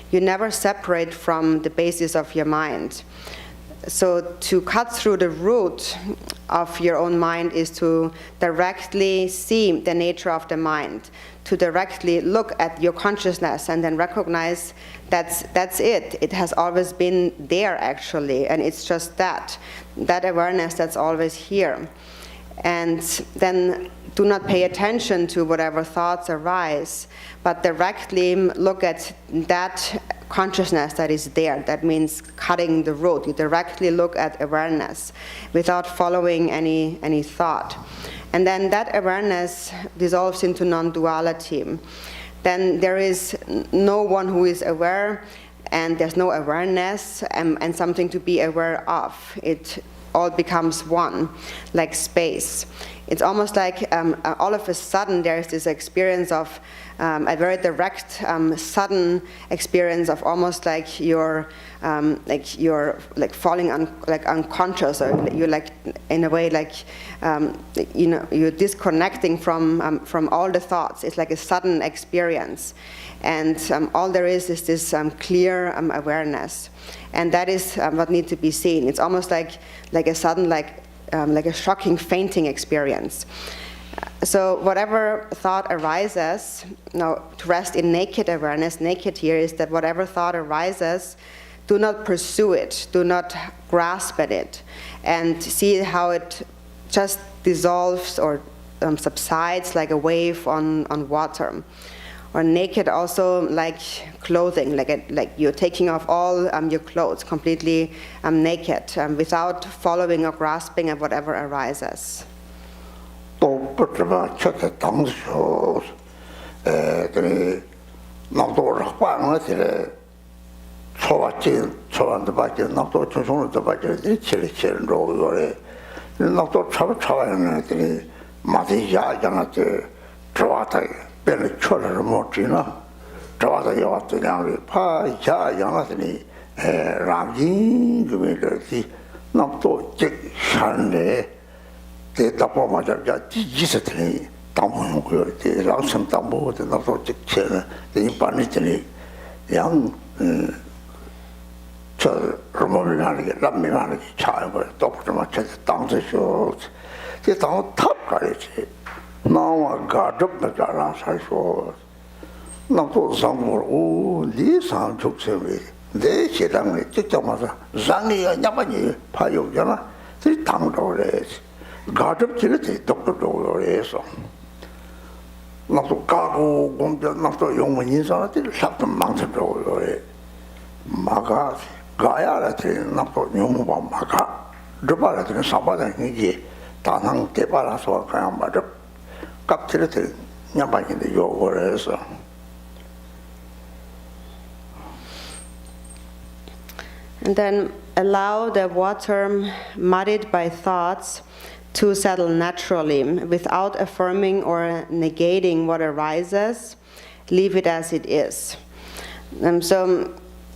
You never separate from the basis of your mind. So to cut through the root of your own mind is to directly see the nature of the mind, to directly look at your consciousness and then recognize that's it. It has always been there actually, and it's just that awareness that's always here. And then do not pay attention to whatever thoughts arise, but directly look at that consciousness that is there. That means cutting the root. You directly look at awareness without following any thought. And then that awareness dissolves into non-duality. Then there is no one who is aware, and there's no awareness and something to be aware of. It all becomes one, like space. It's almost like all of a sudden there's this experience of a very direct, sudden experience of almost like you're falling unconscious, or you're like in a way like you're disconnecting from all the thoughts. It's like a sudden experience, and all there is this clear awareness, and that is what needs to be seen. It's almost like a sudden like a shocking fainting experience. So whatever thought arises, now to rest in naked awareness, naked here is that whatever thought arises, do not pursue it, do not grasp at it, and see how it just dissolves or subsides like a wave on water. Or naked also like clothing, like you're taking off all your clothes, completely naked, without following or grasping at whatever arises. 또 붙으면 첫째 당수 그니 남도 학방을 초반도 밖에 남도 중송도 밖에 칠칠은 로그래 남도 차와는 그니 마디야 장한테 좋았다 별로 초를 못 지나 좋았다 요한테 양이 파야 양한테 라진 그면서 남도 직산에 대답을 맞아야 지지스들이 담보는 거예요. 대랑성 담보도 나도 직체는 이 반이더니 양 로마미나는 게 남미나는 게 차이고 또 맞춰 당서서 제 당 탑가리지 나와 가접다라 살소 나도 상으로 리상 죽세미 내 시장에 직접 맞아 장이가 냐바니 파요잖아. 이 당도래 가족들이 독도로 해서 나도 가고 공변 나도 용문 인사들이 삽도 망쳐도요. 마가 가야라들 나도 용문 마가 rupara sabada ngi tanang tebala so kaya mara kaptirete nyabani de yogoreso. And then allow the water muddied by thoughts to settle naturally without affirming or negating what arises. Leave it as it is. So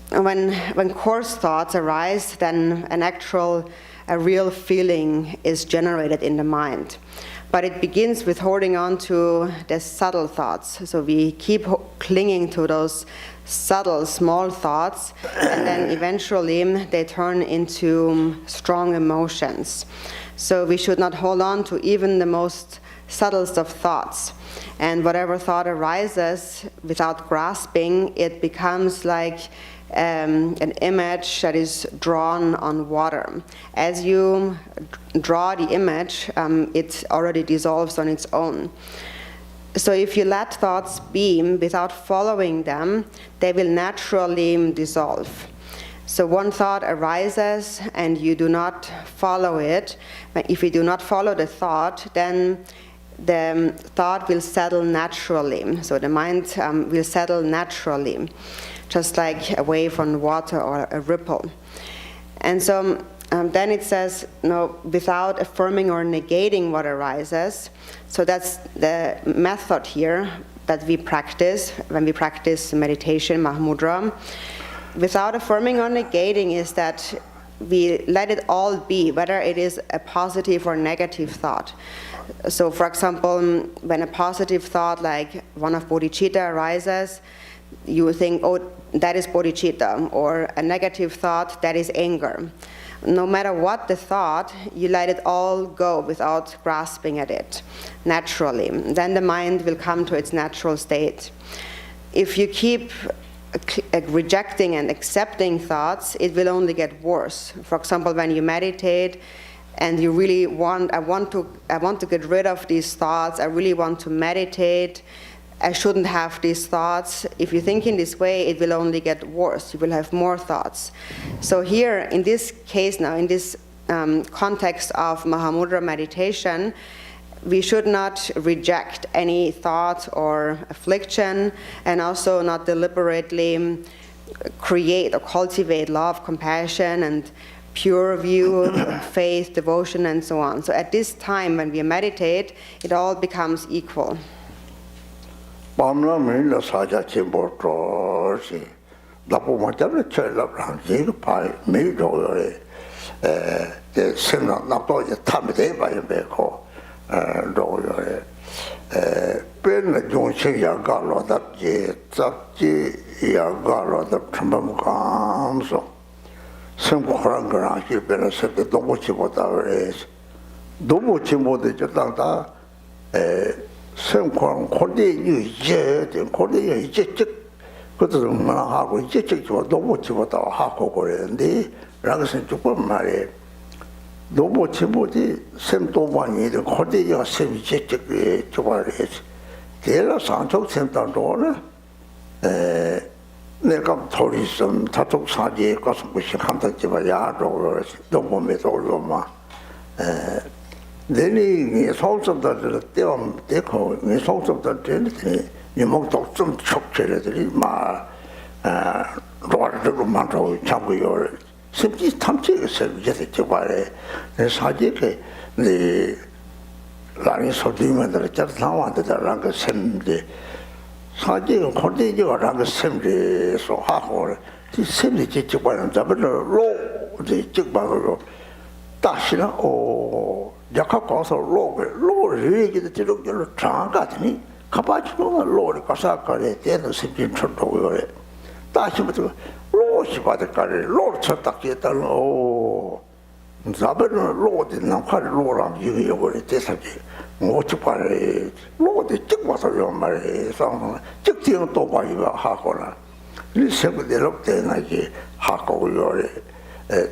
when coarse thoughts arise, then a real feeling is generated in the mind. But it begins with holding on to the subtle thoughts. So we keep clinging to those subtle, small thoughts, and then eventually they turn into strong emotions. So we should not hold on to even the most subtlest of thoughts. And whatever thought arises, without grasping, it becomes like an image that is drawn on water. As you draw the image, it already dissolves on its own. So if you let thoughts be without following them, they will naturally dissolve. So one thought arises and you do not follow it. If you do not follow the thought, then the thought will settle naturally. So the mind will settle naturally, just like a wave on water or a ripple. And so then it says, no, without affirming or negating what arises. So that's the method here that we practice when we practice meditation, Mahamudra. Without affirming or negating is that we let it all be, whether it is a positive or negative thought. So for example, when a positive thought like one of bodhicitta arises, you think, oh, that is bodhicitta, or a negative thought, that is anger. No matter what the thought, you let it all go without grasping at it naturally. Then the mind will come to its natural state. If you keep rejecting and accepting thoughts, it will only get worse. For example, when you meditate and you really I want to get rid of these thoughts, I really want to meditate, I shouldn't have these thoughts. If you think in this way, it will only get worse. You will have more thoughts. So here, in this case now, in this context of Mahamudra meditation, we should not reject any thought or affliction, and also not deliberately create or cultivate love, compassion, and pure view, faith, devotion, and so on. So at this time, when we meditate, it all becomes equal. Pamla mila saja chimbo trosi, dapo matale chela branji pai mi dole, de semna dapo je tamde bai beko, dole, ben jongchi ya galo da je zapji ya galo da chambam kamso, sem khorang garanji ben se de dobo chibo da res, dobo chibo de jata 생권 코디 유제 코디 유제 그것도 하고 이제 저 너무 집어다 하고 그랬는데 라고선 조금 말에 너무 집어디 샘도만이 코디가 샘이 제적 저거를 대라 상속 센터로는 내가 돌이 좀 다tuk 사지에 가서 무슨 한다 집어야 너무 매도로마 내니 소속들 때면 되고 이 소속들 때는 이 목도 좀 촉절들이 막 로르르 만도 잡고요. simply 탐지에서 이제 저발에 사지게 네 라니 소디면들 잡나와들랑 그 샘데 사지가 코디지가 그 샘데서 하고 이 샘데 저발은 잡을 로 이제 적방으로 다시는 약학 가서 로를 얘기도 지록절로 장가더니 가바지도 로를 가사까지 대는 simply 쳤다고요. 다시부터 로시 받을까지 로를 쳤다기에다는 잡으는 로디 남칼 로랑 이거를 대사지 어찌빨에 로디 찍어서 말해서 찍지는 또 봐이가 하거나 이 세부대로 때나기 하고요.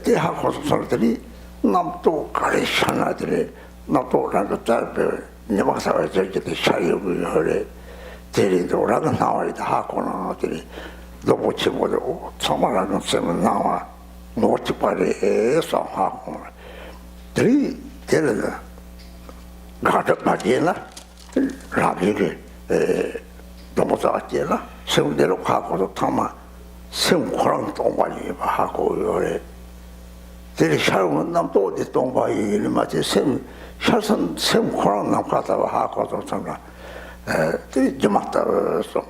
대학교에서 사람들이 남도 가르쳐나들이 남도라고 짧게 내가서 저기 샤이고 하래 데리도라고 나와야 하고나들이 너무 치고도 정말하는 셈은 나와 놓치빠리에서 하고 들이 되는 가족 맞이나 라비를 넘어서왔지나 성대로 가고도 타마 성코랑 동반이 하고 요래 들이 살면 남도 어디 동반이 마치 샤선 성코랑 남 가다 하고도 정말 들이 좀 맞다서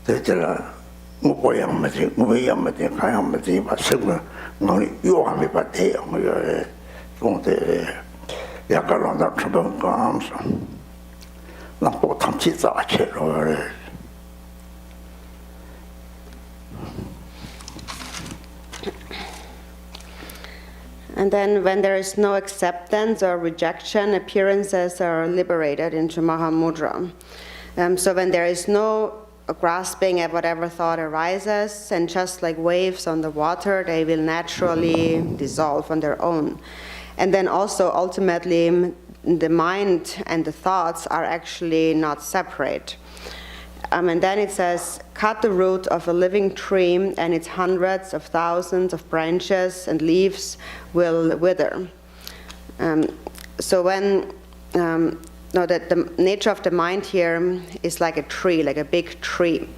들이라 무고양마지 무고양마지 가양마지 맞으면 너희 요함이 받대요 요래 동대 약간 나 처럼 감사 나도 탐지 자체로 And then when there is no acceptance or rejection, appearances are liberated into Mahamudra. So when there is no grasping at whatever thought arises, and just like waves on the water, they will naturally dissolve on their own. And then also ultimately the mind and the thoughts are actually not separate. And then it says, cut the root of a living tree and its hundreds of thousands of branches and leaves will wither. So when, that the nature of the mind here is like a tree, like a big tree.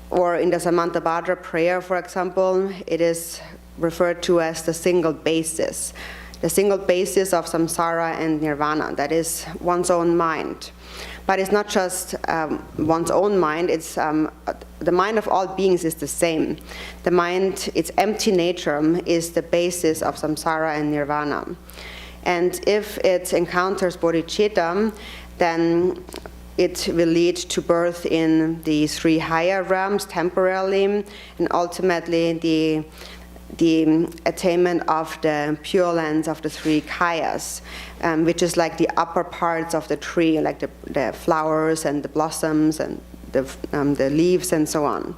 Or in the Samantabhadra prayer, for example, it is referred to as the single basis. The single basis of samsara and nirvana, that is one's own mind. But it's not just one's own mind, it's the mind of all beings is the same. The mind, its empty nature, is the basis of samsara and nirvana. And if it encounters bodhicitta, then it will lead to birth in the three higher realms temporarily, and ultimately the attainment of the pure lands of the three kayas, which is like the upper parts of the tree, like the flowers and the blossoms and the leaves and so on.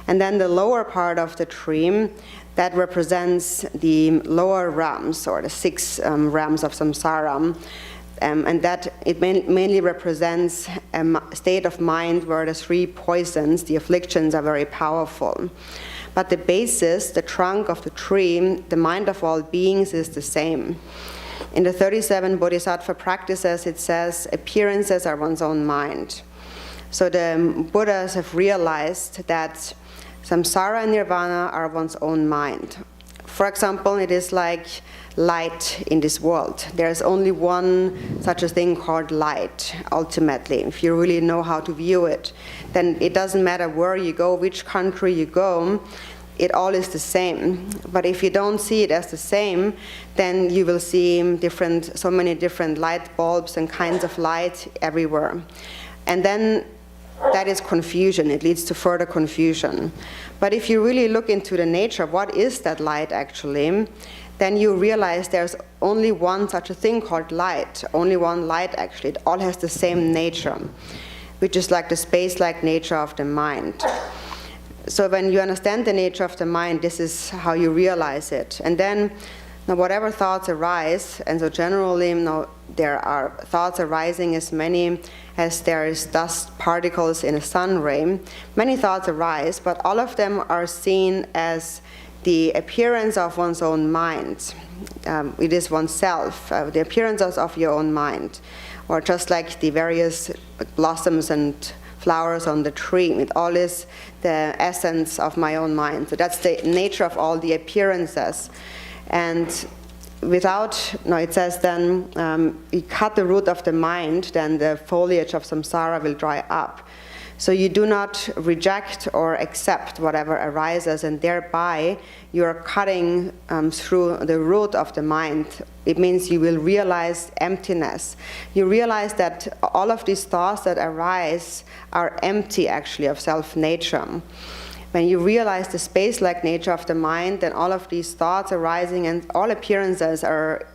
And then the lower part of the tree, that represents the lower realms, or the six realms of samsara, and that it mainly represents a state of mind where the three poisons, the afflictions, are very powerful. But the basis, the trunk of the tree, the mind of all beings is the same. In the 37 Bodhisattva practices, it says, appearances are one's own mind. So the Buddhas have realized that samsara and nirvana are one's own mind. For example, it is like light in this world. There's only one such a thing called light, ultimately. If you really know how to view it, then it doesn't matter where you go, which country you go, it all is the same. But if you don't see it as the same, then you will see so many different light bulbs and kinds of light everywhere. And then that is confusion. It leads to further confusion. But if you really look into the nature of what is that light actually, then you realize there's only one such a thing called light. Only one light actually. It all has the same nature, which is like the space-like nature of the mind. So when you understand the nature of the mind, this is how you realize it. And then now whatever thoughts arise, and so generally there are thoughts arising as many as there is dust particles in a sun ray. Many thoughts arise, but all of them are seen as the appearance of one's own mind. It is oneself, the appearances of your own mind. Or just like the various blossoms and flowers on the tree, it all is the essence of my own mind. So that's the nature of all the appearances. And it says then, you cut the root of the mind, then the foliage of samsara will dry up. So you do not reject or accept whatever arises, and thereby you are cutting through the root of the mind. It means you will realize emptiness. You realize that all of these thoughts that arise are empty actually of self-nature. When you realize the space-like nature of the mind, then all of these thoughts arising and all appearances are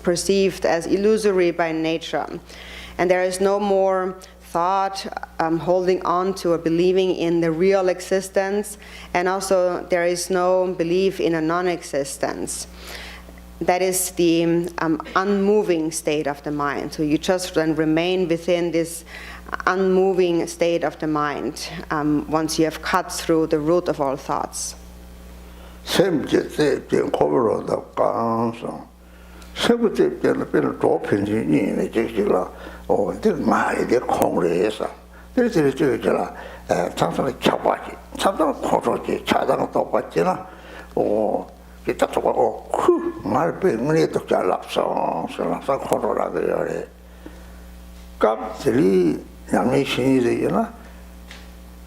perceived as illusory by nature. And there is no more thought holding on to or believing in the real existence, and also there is no belief in a non-existence. That is the unmoving state of the mind. So you just then remain within this unmoving state of the mind once you have cut through the root of all thoughts. 세부대 때는 또 편진이 저기라 내 말이 내 공례에서 그래서 저기라 장사를 잡아지 잡다가 코로지 차다가 또 받지나 기타 쪽하고 말 병원에 또 잘랍서 살아서 코로라 그래 값들이 양의 신이 되잖아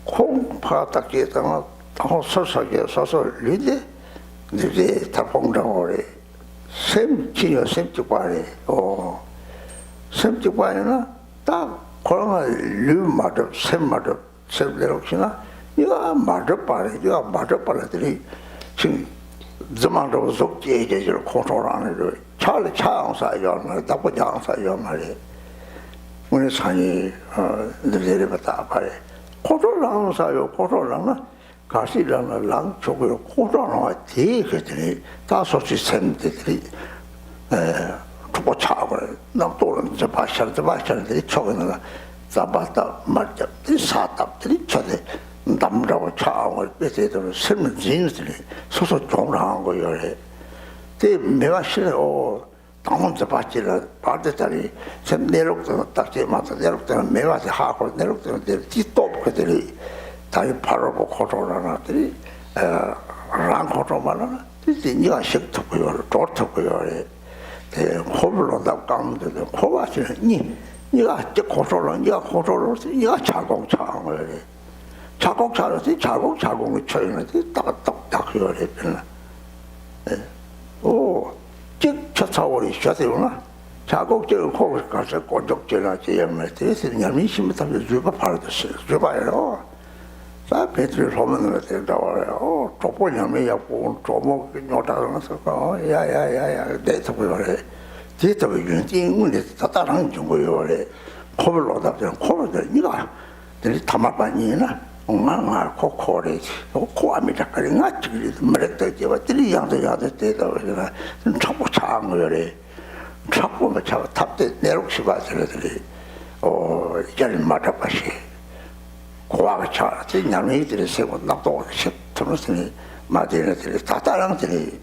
콩파 딱 기다가 또 서서게 서서 리데 이제 다 봉장오래 샘치요 샘치과래 샘치과에나 딱 그런 류마도 샘마도 샘대로시나 이거 마저빠래 이거 마저빠래들이 지금 저만도 속지에 이제 컨트롤하는 잘 차양사요 말 나쁜 장사요 말이 우리 산이 내려갔다 말이 컨트롤하는 사요 컨트롤하는 가시라는 랑 쪽으로 코로나와 대그들이 다소시 샘들이 두고 차고 남도는 저 바샤들이 저거는 잡았다 말잡들이 사답들이 저대 남자고 차고 빼대도 샘은 진들이 소소 종랑한 거요. 대 내가 싫어 당원자 받지라 받았다니 샘 내lok도 딱지 맞다 내lok도는 매가지 하고 내lok도는 뒤또 그들이 다이 바로 코로나들이 랑코로만은 이제 니가 식토고요, 좋토고요. 대 코블로 답감도 코바시니 니가 저 코로나 니가 코로나 니가 자공차한 거래. 자공차로서 자공을 쳐야지 딱딱딱 그래 변나. 즉 차원이 쉬어서나 자국적으로 코를 가서 고적절한 제형을 대해서 냠이 심부터 주바 팔았어요. 주바요. 자, 배틀 소문을 들다와요. 족보냐면 약고 조목 노다가서 야야야야 내서고요. 뒤에서 윤진군이 따따랑 중고요래. 코블로 답변 코블들 니가 들이 타마반이나 엉망아 코코래. 코아미 작가리가 지금 말했다 제가 들이 양도 때다 그래가 척보 차한 거래. 척보가 차 탑대 내록시 봐서들이 이자를 맞아봐시. 고아가 차지 냠이들이 세고 나도 터무스니 마디네들이 따따랑들이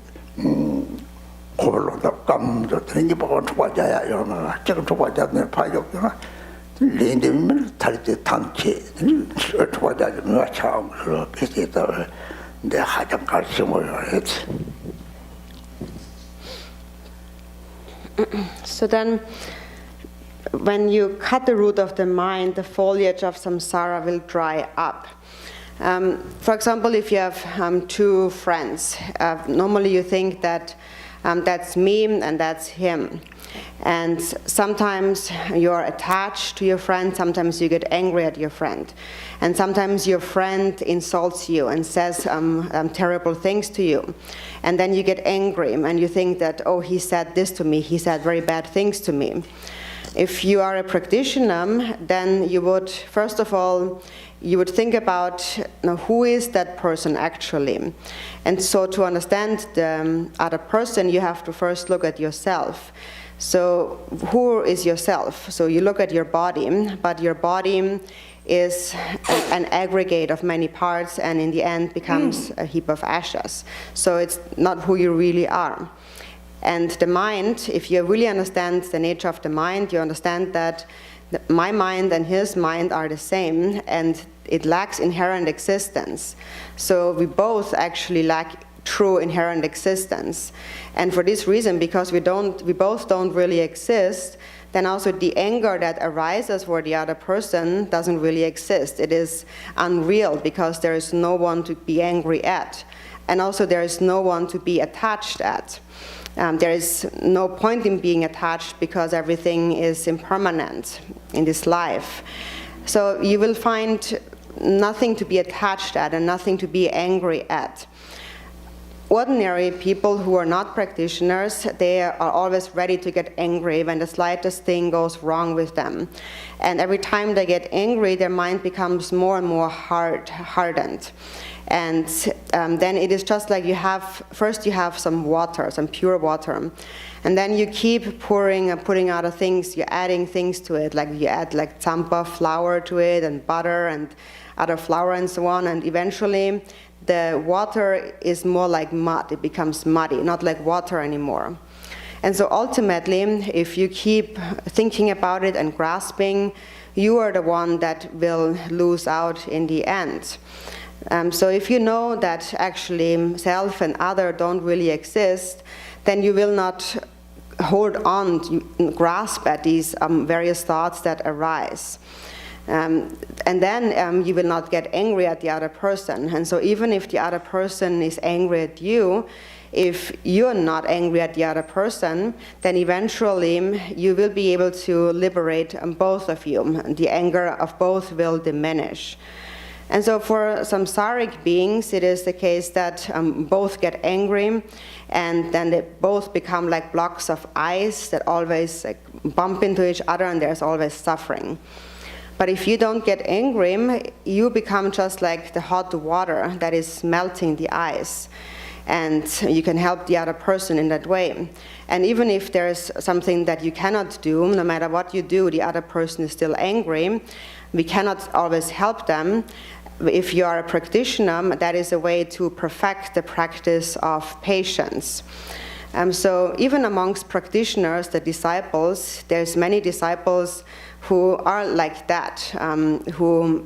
고별로 감졌더니 이 보고 초과자야 이러면 지금 초과자들 파격이나 린데면 탈때 단체 초과자들 처음 비슷했다 내 하장 가르침을 했지. So then, when you cut the root of the mind, the foliage of samsara will dry up. For example, if you have two friends, normally you think that that's me and that's him. And sometimes you're attached to your friend, sometimes you get angry at your friend. And sometimes your friend insults you and says terrible things to you. And then you get angry and you think that, oh, he said this to me, he said very bad things to me. If you are a practitioner, then you would, first of all, you would think about who is that person actually. And so to understand the other person, you have to first look at yourself. So who is yourself? So you look at your body, but your body is an aggregate of many parts and in the end becomes a heap of ashes. So it's not who you really are. And the mind, if you really understand the nature of the mind, you understand that my mind and his mind are the same and it lacks inherent existence. So we both actually lack true inherent existence. And for this reason, because we both don't really exist, then also the anger that arises for the other person doesn't really exist. It is unreal because there is no one to be angry at. And also there is no one to be attached at. There is no point in being attached because everything is impermanent in this life. So you will find nothing to be attached at and nothing to be angry at. Ordinary people who are not practitioners, they are always ready to get angry when the slightest thing goes wrong with them. And every time they get angry, their mind becomes more and more hardened. And then it is just like first you have some water, some pure water. And then you keep putting other things, you're adding things to it, like you add like tsampa flour to it and butter and other flour and so on. And eventually the water is more like mud, it becomes muddy, not like water anymore. And so ultimately, if you keep thinking about it and grasping, you are the one that will lose out in the end. So if you know that actually self and other don't really exist, then you will not hold on, grasp at these various thoughts that arise. And then you will not get angry at the other person. And so even if the other person is angry at you, if you're not angry at the other person, then eventually you will be able to liberate both of you. The anger of both will diminish. And so for samsaric beings, it is the case that both get angry, and then they both become like blocks of ice that always bump into each other, and there's always suffering. But if you don't get angry, you become just like the hot water that is melting the ice. And you can help the other person in that way. And even if there's something that you cannot do, no matter what you do, the other person is still angry. We cannot always help them. If you are a practitioner, that is a way to perfect the practice of patience. So even amongst practitioners, the disciples, there's many disciples who are like that, who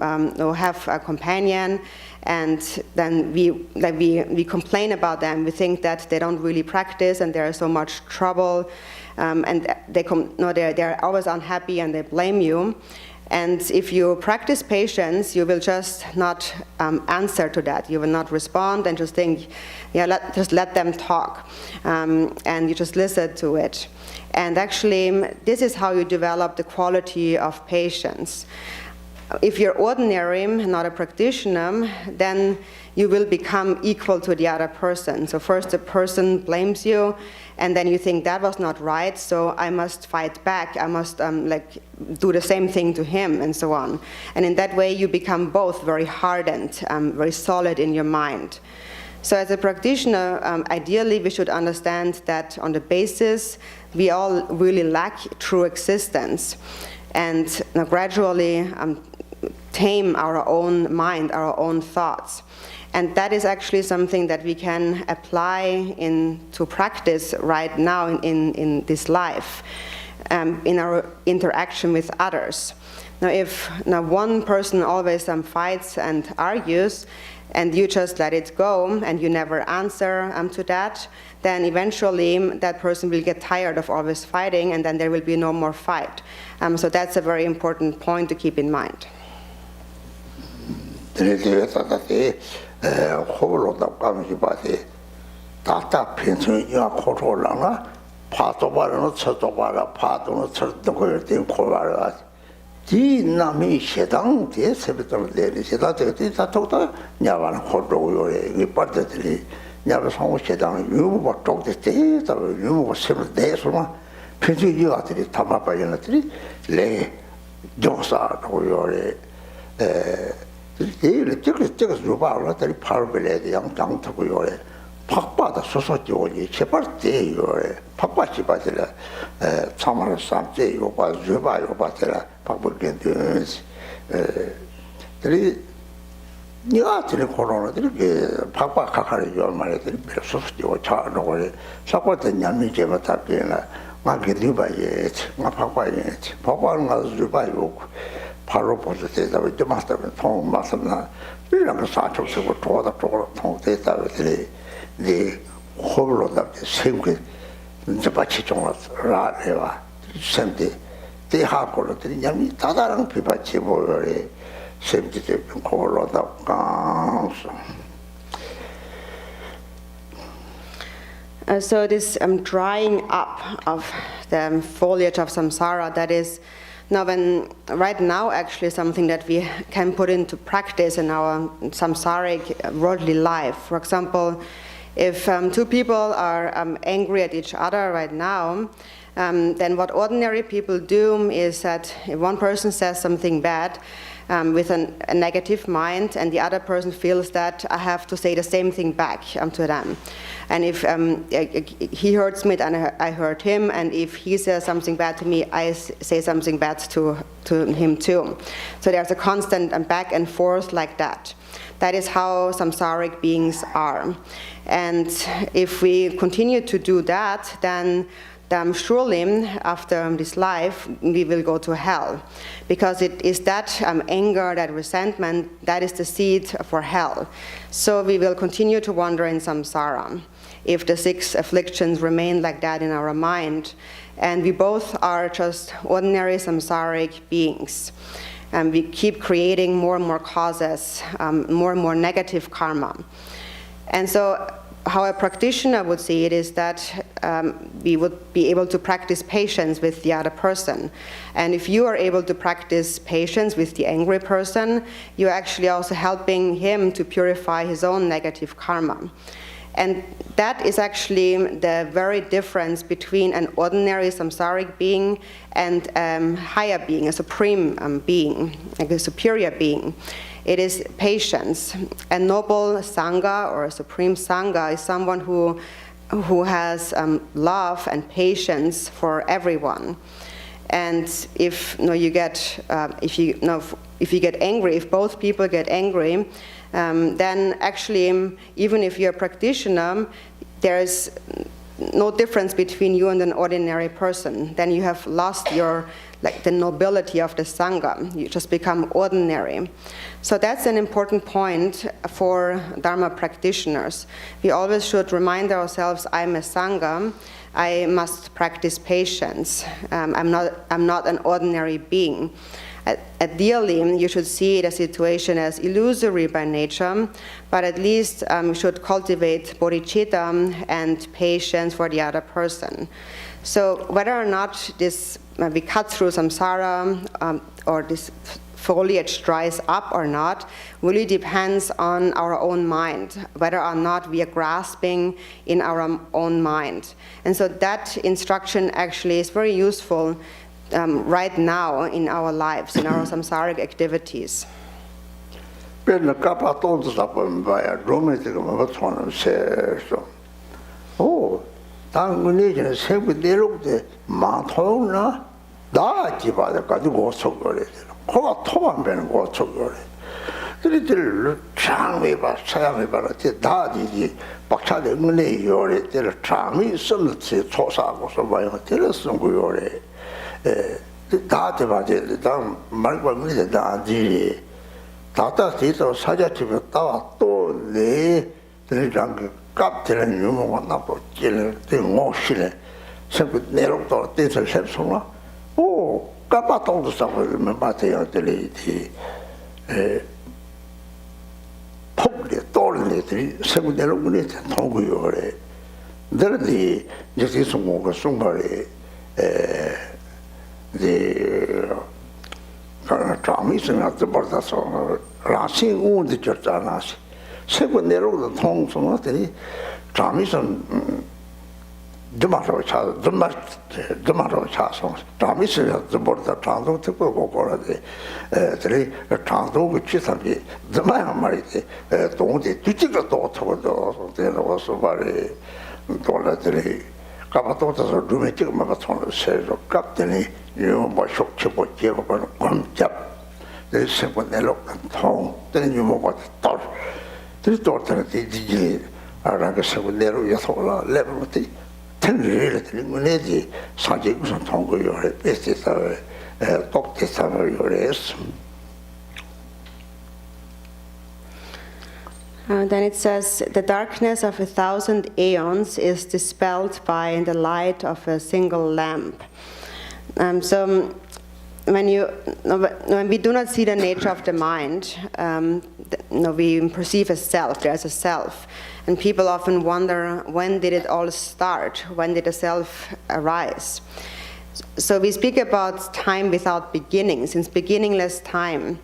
have a companion, and then we complain about them. We think that they don't really practice and there is so much trouble, and they're always unhappy and they blame you. And if you practice patience, you will just not answer to that. You will not respond and just think, yeah, just let them talk. And you just listen to it. And actually, this is how you develop the quality of patience. If you're ordinary, not a practitioner, then you will become equal to the other person. So first the person blames you, and then you think that was not right, so I must fight back. I must do the same thing to him, and so on. And in that way, you become both very hardened, very solid in your mind. So as a practitioner, ideally, we should understand that on the basis, we all really lack true existence. And gradually tame our own mind, our own thoughts. And that is actually something that we can apply into practice right now in this life, in our interaction with others. Now, if one person always fights and argues, and you just let it go, and you never answer to that, then eventually that person will get tired of always fighting, and then there will be no more fight. So that's a very important point to keep in mind. 지 남이 세당 대세부터 내리 세다들이 다 똑다 냐반 호로요에 이 빠르들이 냐바 성우 세당 유무가 똑대 다 유무가 세를 내서만 편지기가들이 담아봐야들이 레 조사로요에 이 저거 주바로들이 파르벨에 양당토고요에 팍바다 소소지오니 제발대요에 팍바지 바들라 참아를 삼제 이거 봐 주바요 바들라 팍벌겐데 들이 니가 들이 코로나들이 팍바 카카리요 말들이 소소지오 차로에 사고된 냠이 제바타게나 마게리 바예 마 팍바예 팍바는 가서 주바요 바로 보서 대답을 좀 하다면 통 맞습니다 이런 거 사초스고 도와다 통 대답을 네 호불로 답게 생각 이제 같이 좀 라해와 샘데 대하고로들이 냠이 다다랑 비바치 보여래 샘지대 호불로 답가 So this drying up of the foliage of samsara, that is right now actually something that we can put into practice in our samsaric worldly life. For example, if two people are angry at each other right now, then what ordinary people do is that if one person says something bad with a negative mind, and the other person feels that I have to say the same thing back to them. And if he hurts me, then I hurt him, and if he says something bad to me, I say something bad to him too. So there's a constant back and forth like that. That is how samsaric beings are. And if we continue to do that, then surely after this life we will go to hell, because it is that anger, that resentment, that is the seed for hell. So we will continue to wander in samsara if the 6 afflictions remain like that in our mind, and we both are just ordinary samsaric beings. And we keep creating more and more causes, more and more negative karma. And so how a practitioner would see it is that we would be able to practice patience with the other person. And if you are able to practice patience with the angry person, you're actually also helping him to purify his own negative karma. And that is actually the very difference between an ordinary samsaric being and a higher being, a supreme being, like a superior being. It is patience. A noble sangha or a supreme sangha is someone who has love and patience for everyone. And if you get angry, if both people get angry, then actually, even if you're a practitioner, there's no difference between you and an ordinary person. Then you have lost the nobility of the sangha. You just become ordinary. So that's an important point for Dharma practitioners. We always should remind ourselves, I'm a sangha. I must practice patience. I'm not an ordinary being. Ideally, you should see the situation as illusory by nature, but at least you should cultivate bodhicitta and patience for the other person. So whether or not we cut through samsara or this foliage dries up or not really depends on our own mind, whether or not we are grasping in our own mind. And so that instruction actually is very useful right now in our lives, in our samsaric activities. Then it says, the darkness of 1,000 aeons is dispelled by the light of a single lamp. So when we do not see the nature of the mind, we perceive a self, there's a self. And people often wonder, when did it all start? When did the self arise? So we speak about time without beginning, since beginningless time.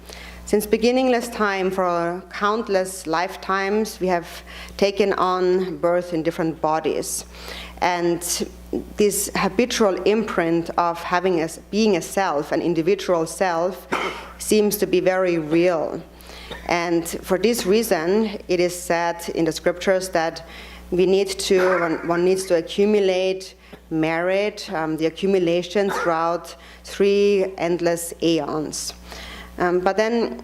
Since beginningless time, for countless lifetimes, we have taken on birth in different bodies. And this habitual imprint of being a self, an individual self, seems to be very real. And for this reason, it is said in the scriptures that one needs to accumulate merit, the accumulation throughout 3 endless aeons. But then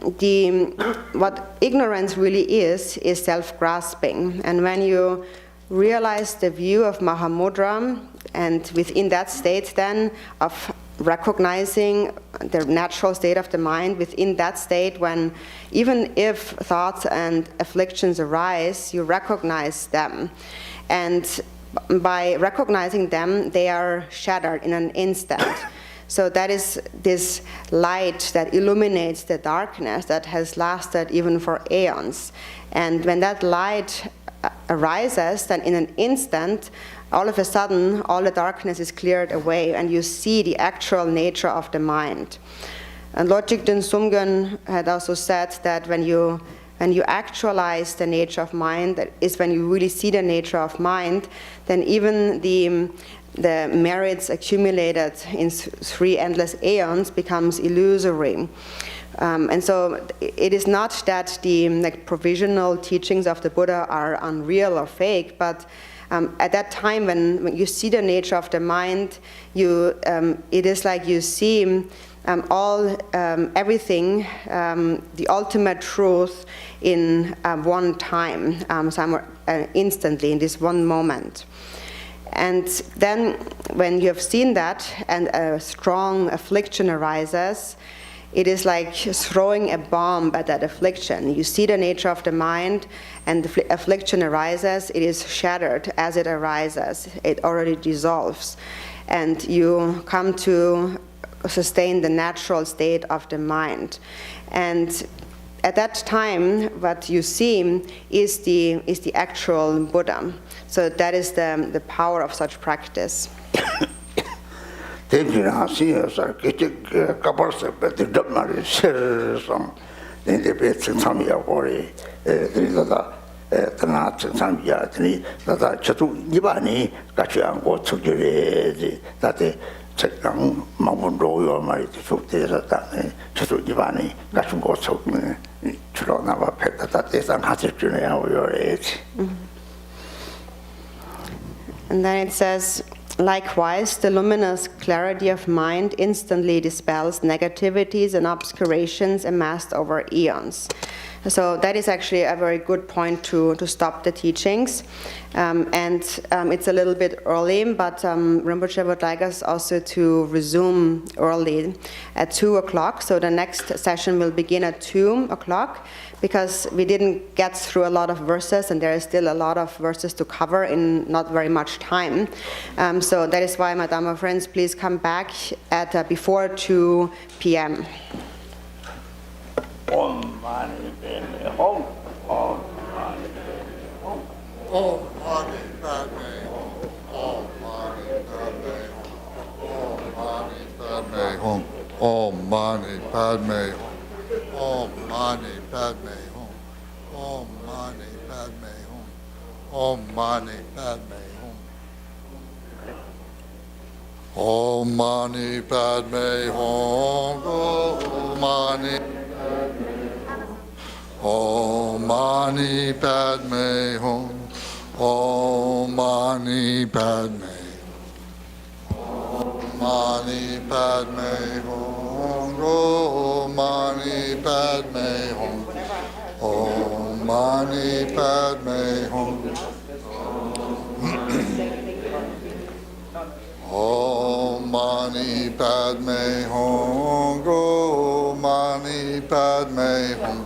what ignorance really is self-grasping. And when you realize the view of Mahamudra, and within that state then of recognizing the natural state of the mind, within that state when even if thoughts and afflictions arise, you recognize them. And by recognizing them, they are shattered in an instant. So that is this light that illuminates the darkness that has lasted even for aeons. And when that light arises, then in an instant, all of a sudden, all the darkness is cleared away, and you see the actual nature of the mind. And Lord Jigden Sumgön had also said that when you actualize the nature of mind, that is when you really see the nature of mind, then even the merits accumulated in 3 endless aeons becomes illusory. And so it is not that the provisional teachings of the Buddha are unreal or fake, but at that time when you see the nature of the mind, it is like you see everything, the ultimate truth in one time, somewhere instantly, in this one moment. And then when you have seen that and a strong affliction arises, it is like throwing a bomb at that affliction. You see the nature of the mind, and the affliction arises, it is shattered as it arises. It already dissolves. And you come to sustain the natural state of the mind. And at that time, what you see is the actual Buddha. So that is the power of such practice. And then it says, likewise, the luminous clarity of mind instantly dispels negativities and obscurations amassed over eons. So that is actually a very good point to stop the teachings. It's a little bit early, but Rinpoche would like us also to resume early at 2 o'clock. So the next session will begin at 2 o'clock, because we didn't get through a lot of verses, and there is still a lot of verses to cover in not very much time. So that is why, my Dhamma friends, please come back at before 2 p.m. Om Mani Padme Hum. Om Mani Padme Hum. Om Mani Padme Hum. Om Mani Padme Hum. Om Mani Padme Hum. Om Mani Padme Hum. Om Mani Padme Hum. Om Mani Padme Hum. Om Mani Padme Hum. Om Mani Om Mani Padme Hum. Om Mani Padme. Om Mani Padme Hum. Om Mani Padme Hum. Om Mani Padme Hum. Om Mani Padme Hum. Om Mani Padme Hum.